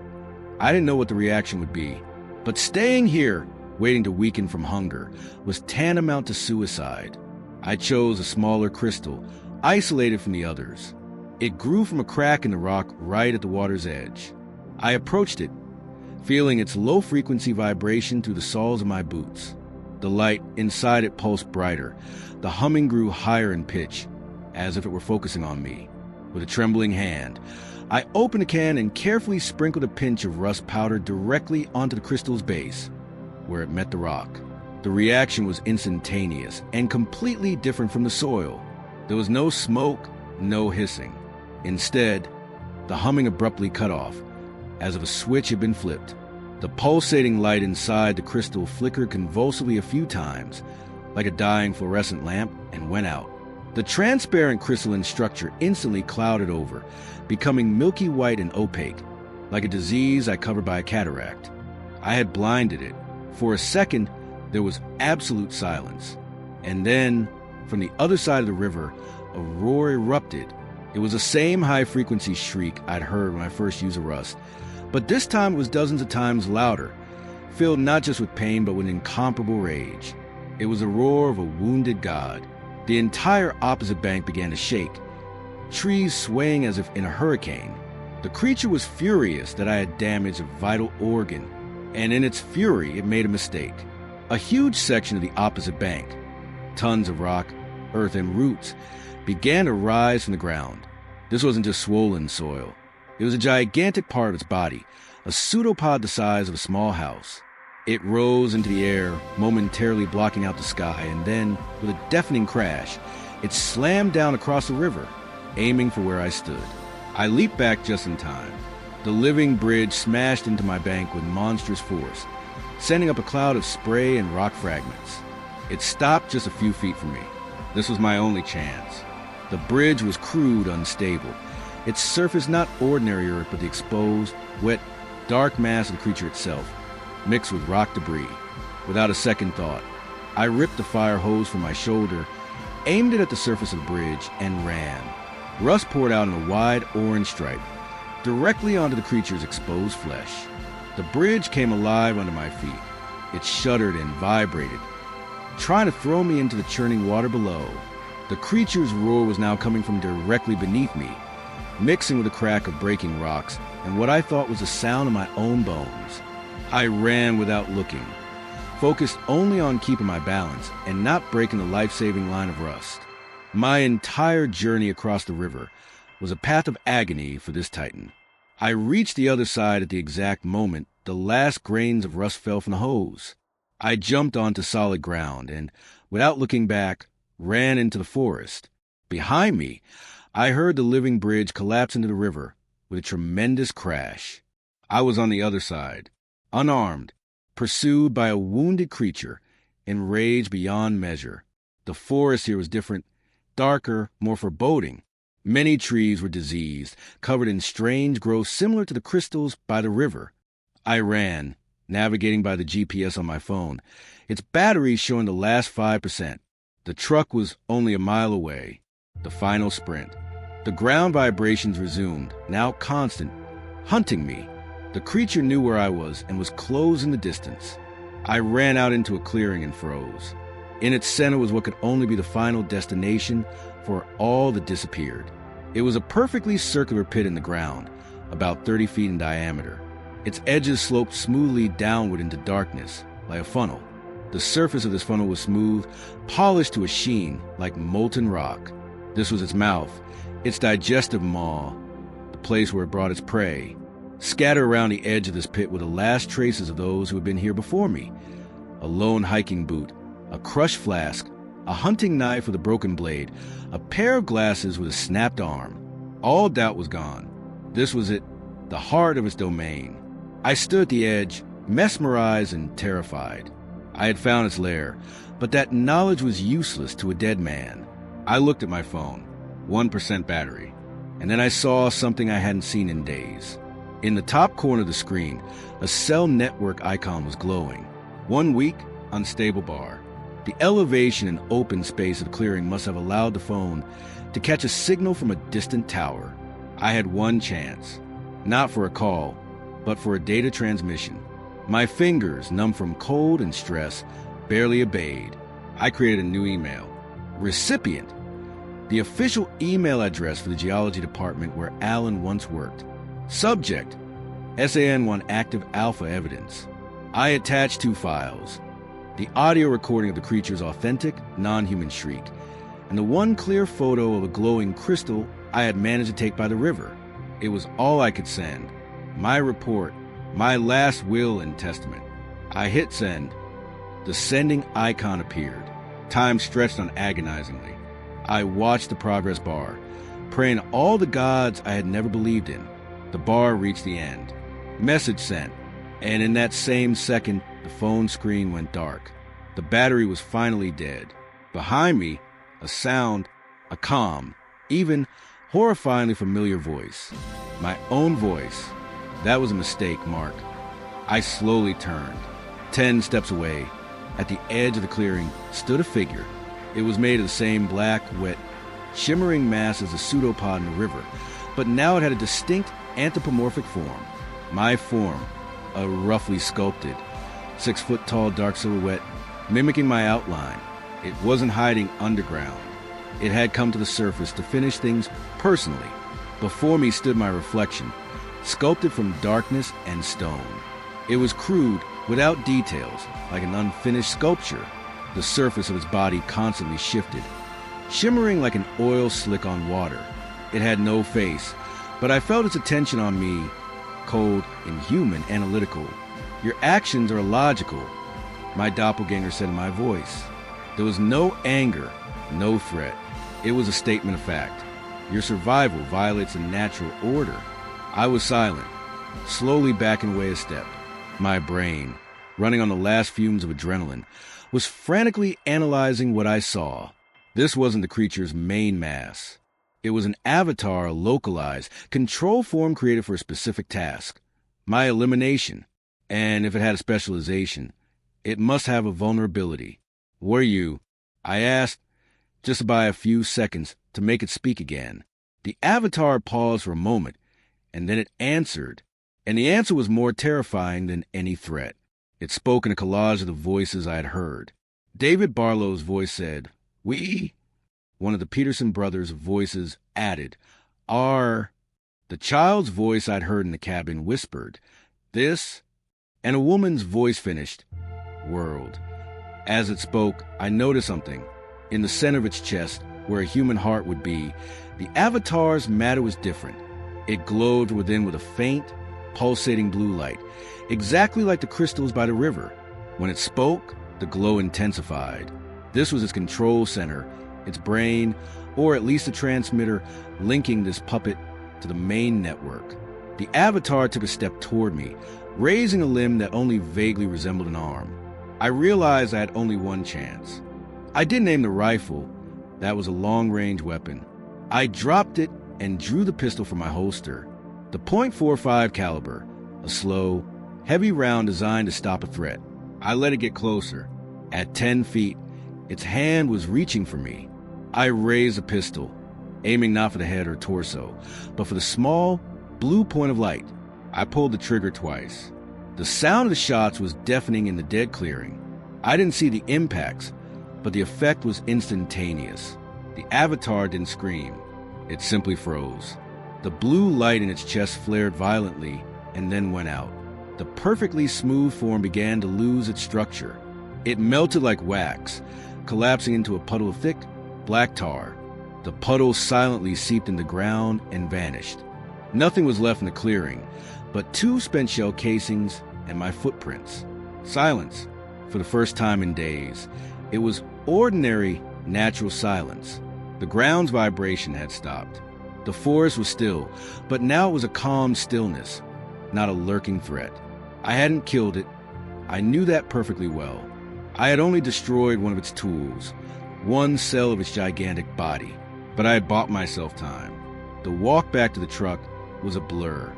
I didn't know what the reaction would be, but staying here, waiting to weaken from hunger, was tantamount to suicide. I chose a smaller crystal, isolated from the others. It grew from a crack in the rock right at the water's edge. I approached it, feeling its low-frequency vibration through the soles of my boots. The light inside it pulsed brighter. The humming grew higher in pitch, as if it were focusing on me. With a trembling hand, I opened a can and carefully sprinkled a pinch of rust powder directly onto the crystal's base, where it met the rock. The reaction was instantaneous and completely different from the soil. There was no smoke, no hissing. Instead, the humming abruptly cut off, as if a switch had been flipped. The pulsating light inside the crystal flickered convulsively a few times, like a dying fluorescent lamp, and went out. The transparent crystalline structure instantly clouded over, becoming milky white and opaque, like a disease I covered by a cataract. I had blinded it. For a second, there was absolute silence. And then, from the other side of the river, a roar erupted. It was the same high-frequency shriek I'd heard when I first used a rust, but this time it was dozens of times louder, filled not just with pain but with incomparable rage. It was the roar of a wounded god. The entire opposite bank began to shake, trees swaying as if in a hurricane. The creature was furious that I had damaged a vital organ, and in its fury it made a mistake. A huge section of the opposite bank, tons of rock, earth, and roots, began to rise from the ground. This wasn't just swollen soil. It was a gigantic part of its body, a pseudopod the size of a small house. It rose into the air, momentarily blocking out the sky, and then, with a deafening crash, it slammed down across the river, aiming for where I stood. I leaped back just in time. The living bridge smashed into my bank with monstrous force, sending up a cloud of spray and rock fragments. It stopped just a few feet from me. This was my only chance. The bridge was crude, unstable. Its surface not ordinary earth, but the exposed, wet, dark mass of the creature itself, mixed with rock debris. Without a second thought, I ripped the fire hose from my shoulder, aimed it at the surface of the bridge, and ran. Rust poured out in a wide orange stripe, directly onto the creature's exposed flesh. The bridge came alive under my feet. It shuddered and vibrated, trying to throw me into the churning water below. The creature's roar was now coming from directly beneath me, mixing with the crack of breaking rocks and what I thought was the sound of my own bones. I ran without looking, focused only on keeping my balance and not breaking the life-saving line of rust. My entire journey across the river was a path of agony for this titan. I reached the other side at the exact moment the last grains of rust fell from the hose. I jumped onto solid ground and, without looking back, ran into the forest. Behind me, I heard the living bridge collapse into the river with a tremendous crash. I was on the other side, unarmed, pursued by a wounded creature, enraged beyond measure. The forest here was different, darker, more foreboding. Many trees were diseased, covered in strange growths similar to the crystals by the river. I ran, navigating by the GPS on my phone, its battery showing the last 5%. The truck was only a mile away. The final sprint. The ground vibrations resumed, now constant, hunting me. The creature knew where I was and was close in the distance. I ran out into a clearing and froze. In its center was what could only be the final destination for all that disappeared. It was a perfectly circular pit in the ground, about 30 feet in diameter. Its edges sloped smoothly downward into darkness, like a funnel. The surface of this funnel was smooth, polished to a sheen, like molten rock. This was its mouth, its digestive maw, the place where it brought its prey. Scattered around the edge of this pit were the last traces of those who had been here before me. A lone hiking boot, a crushed flask, a hunting knife with a broken blade, a pair of glasses with a snapped arm. All doubt was gone. This was it, the heart of its domain. I stood at the edge, mesmerized and terrified. I had found its lair, but that knowledge was useless to a dead man. I looked at my phone, 1% battery, and then I saw something I hadn't seen in days. In the top corner of the screen, a cell network icon was glowing. 1 week, unstable bar. The elevation and open space of the clearing must have allowed the phone to catch a signal from a distant tower. I had one chance. Not for a call, but for a data transmission. My fingers, numb from cold and stress, barely obeyed. I created a new email. Recipient: the official email address for the geology department where Alan once worked. Subject: SAN-1 active alpha evidence. I attached 2 files: the audio recording of the creature's authentic, non-human shriek, and the one clear photo of a glowing crystal I had managed to take by the river. It was all I could send. My report, my last will and testament. I hit send. The sending icon appeared. Time stretched on agonizingly. I watched the progress bar, praying to all the gods I had never believed in. The bar reached the end. Message sent. And in that same second, the phone screen went dark. The battery was finally dead. Behind me, a sound, a calm, even horrifyingly familiar voice. My own voice. That was a mistake, Mark. I slowly turned. 10 steps away, at the edge of the clearing, stood a figure. It was made of the same black, wet, shimmering mass as the pseudopod in the river, but now it had a distinct anthropomorphic form. My form, a roughly sculpted, 6-foot-tall dark silhouette, mimicking my outline. It wasn't hiding underground. It had come to the surface to finish things personally. Before me stood my reflection, sculpted from darkness and stone. It was crude, without details, like an unfinished sculpture. The surface of its body constantly shifted, shimmering like an oil slick on water. It had no face, but I felt its attention on me, cold, inhuman, analytical. Your actions are illogical, my doppelganger said in my voice. There was no anger, no threat. It was a statement of fact. Your survival violates a natural order. I was silent, slowly backing away a step. My brain, running on the last fumes of adrenaline, was frantically analyzing what I saw. This wasn't the creature's main mass. It was an avatar, a localized, control form created for a specific task. My elimination. And if it had a specialization, it must have a vulnerability. Were you? I asked, just to buy a few seconds to make it speak again. The avatar paused for a moment, and then it answered. And the answer was more terrifying than any threat. It spoke in a collage of the voices I had heard. David Barlow's voice said, "We." One of the Peterson brothers' voices added, "Are." The child's voice I'd heard in the cabin whispered, "This." And a woman's voice finished, "World." As it spoke, I noticed something. In the center of its chest, where a human heart would be, the avatar's matter was different. It glowed within with a faint, pulsating blue light, exactly like the crystals by the river. When it spoke, the glow intensified. This was its control center, its brain, or at least a transmitter linking this puppet to the main network. The avatar took a step toward me, raising a limb that only vaguely resembled an arm. I realized I had only one chance. I didn't aim the rifle. That was a long-range weapon. I dropped it and drew the pistol from my holster. The .45 caliber, a slow, heavy round designed to stop a threat. I let it get closer. At 10 feet, its hand was reaching for me. I raised the pistol, aiming not for the head or torso, but for the small, blue point of light. I pulled the trigger twice. The sound of the shots was deafening in the dead clearing. I didn't see the impacts, but the effect was instantaneous. The avatar didn't scream. It simply froze. The blue light in its chest flared violently and then went out. The perfectly smooth form began to lose its structure. It melted like wax, collapsing into a puddle of thick, black tar. The puddle silently seeped in the ground and vanished. Nothing was left in the clearing, but 2 spent shell casings and my footprints. Silence, for the first time in days. It was ordinary, natural silence. The ground's vibration had stopped. The forest was still, but now it was a calm stillness, not a lurking threat. I hadn't killed it. I knew that perfectly well. I had only destroyed one of its tools, one cell of its gigantic body, but I had bought myself time. The walk back to the truck was a blur.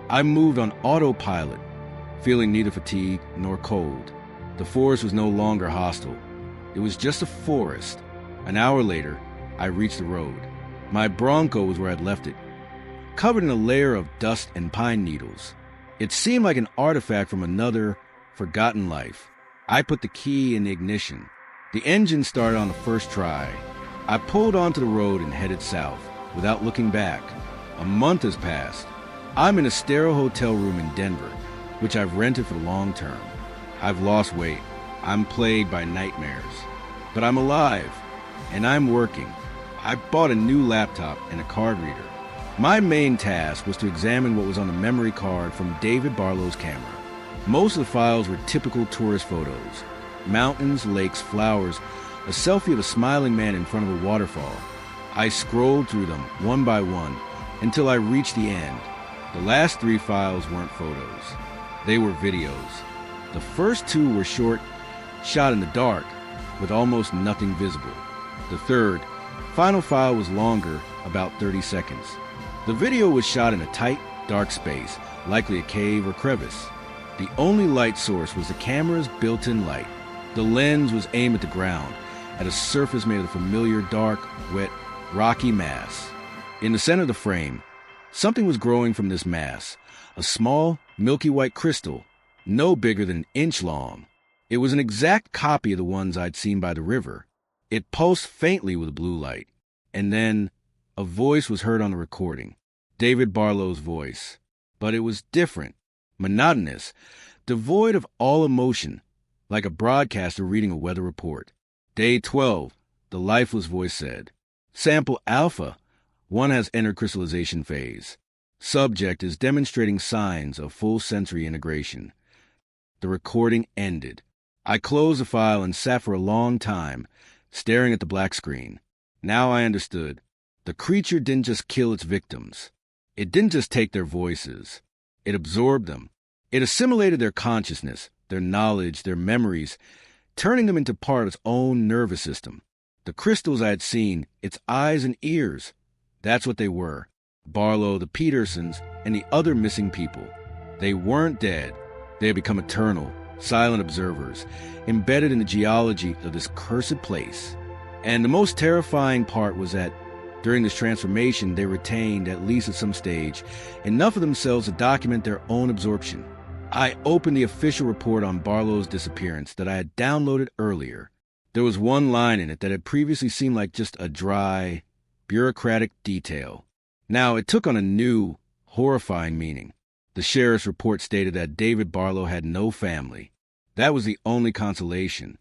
I moved on autopilot, feeling neither fatigue nor cold. The forest was no longer hostile. It was just a forest. An hour later, I reached the road. My Bronco was where I'd left it. covered in a layer of dust and pine needles. It seemed like an artifact from another, forgotten life. I put the key in the ignition. The engine started on the first try. I pulled onto the road and headed south, without looking back. A month has passed. I'm in a sterile hotel room in Denver, which I've rented for the long term. I've lost weight. I'm plagued by nightmares. But I'm alive, and I'm working. I bought a new laptop and a card reader. My main task was to examine what was on the memory card from David Barlow's camera. Most of the files were typical tourist photos. Mountains, lakes, flowers, a selfie of a smiling man in front of a waterfall. I scrolled through them, one by one, until I reached the end. The last 3 files weren't photos. They were videos. The first 2 were short, shot in the dark, with almost nothing visible. The third, final file was longer, about 30 seconds. The video was shot in a tight, dark space, likely a cave or crevice. The only light source was the camera's built-in light. The lens was aimed at the ground, at a surface made of the familiar dark, wet, rocky mass. In the center of the frame, something was growing from this mass, a small, milky white crystal, no bigger than an inch long. It was an exact copy of the ones I'd seen by the river. It pulsed faintly with blue light, and then a voice was heard on the recording, David Barlow's voice. But it was different, monotonous, devoid of all emotion, like a broadcaster reading a weather report. Day 12, the lifeless voice said. Sample alpha, one has entered crystallization phase. Subject is demonstrating signs of full sensory integration. The recording ended. I closed the file and sat for a long time, staring at the black screen. Now I understood. The creature didn't just kill its victims. It didn't just take their voices. It absorbed them. It assimilated their consciousness, their knowledge, their memories, turning them into part of its own nervous system. The crystals I had seen, its eyes and ears, that's what they were. Barlow, the Petersons, and the other missing people. They weren't dead. They had become eternal, silent observers, embedded in the geology of this cursed place. And the most terrifying part was that during this transformation, they retained, at least at some stage, enough of themselves to document their own absorption. I opened the official report on Barlow's disappearance that I had downloaded earlier. There was one line in it that had previously seemed like just a dry, bureaucratic detail. Now it took on a new, horrifying meaning. The sheriff's report stated that David Barlow had no family. That was the only consolation.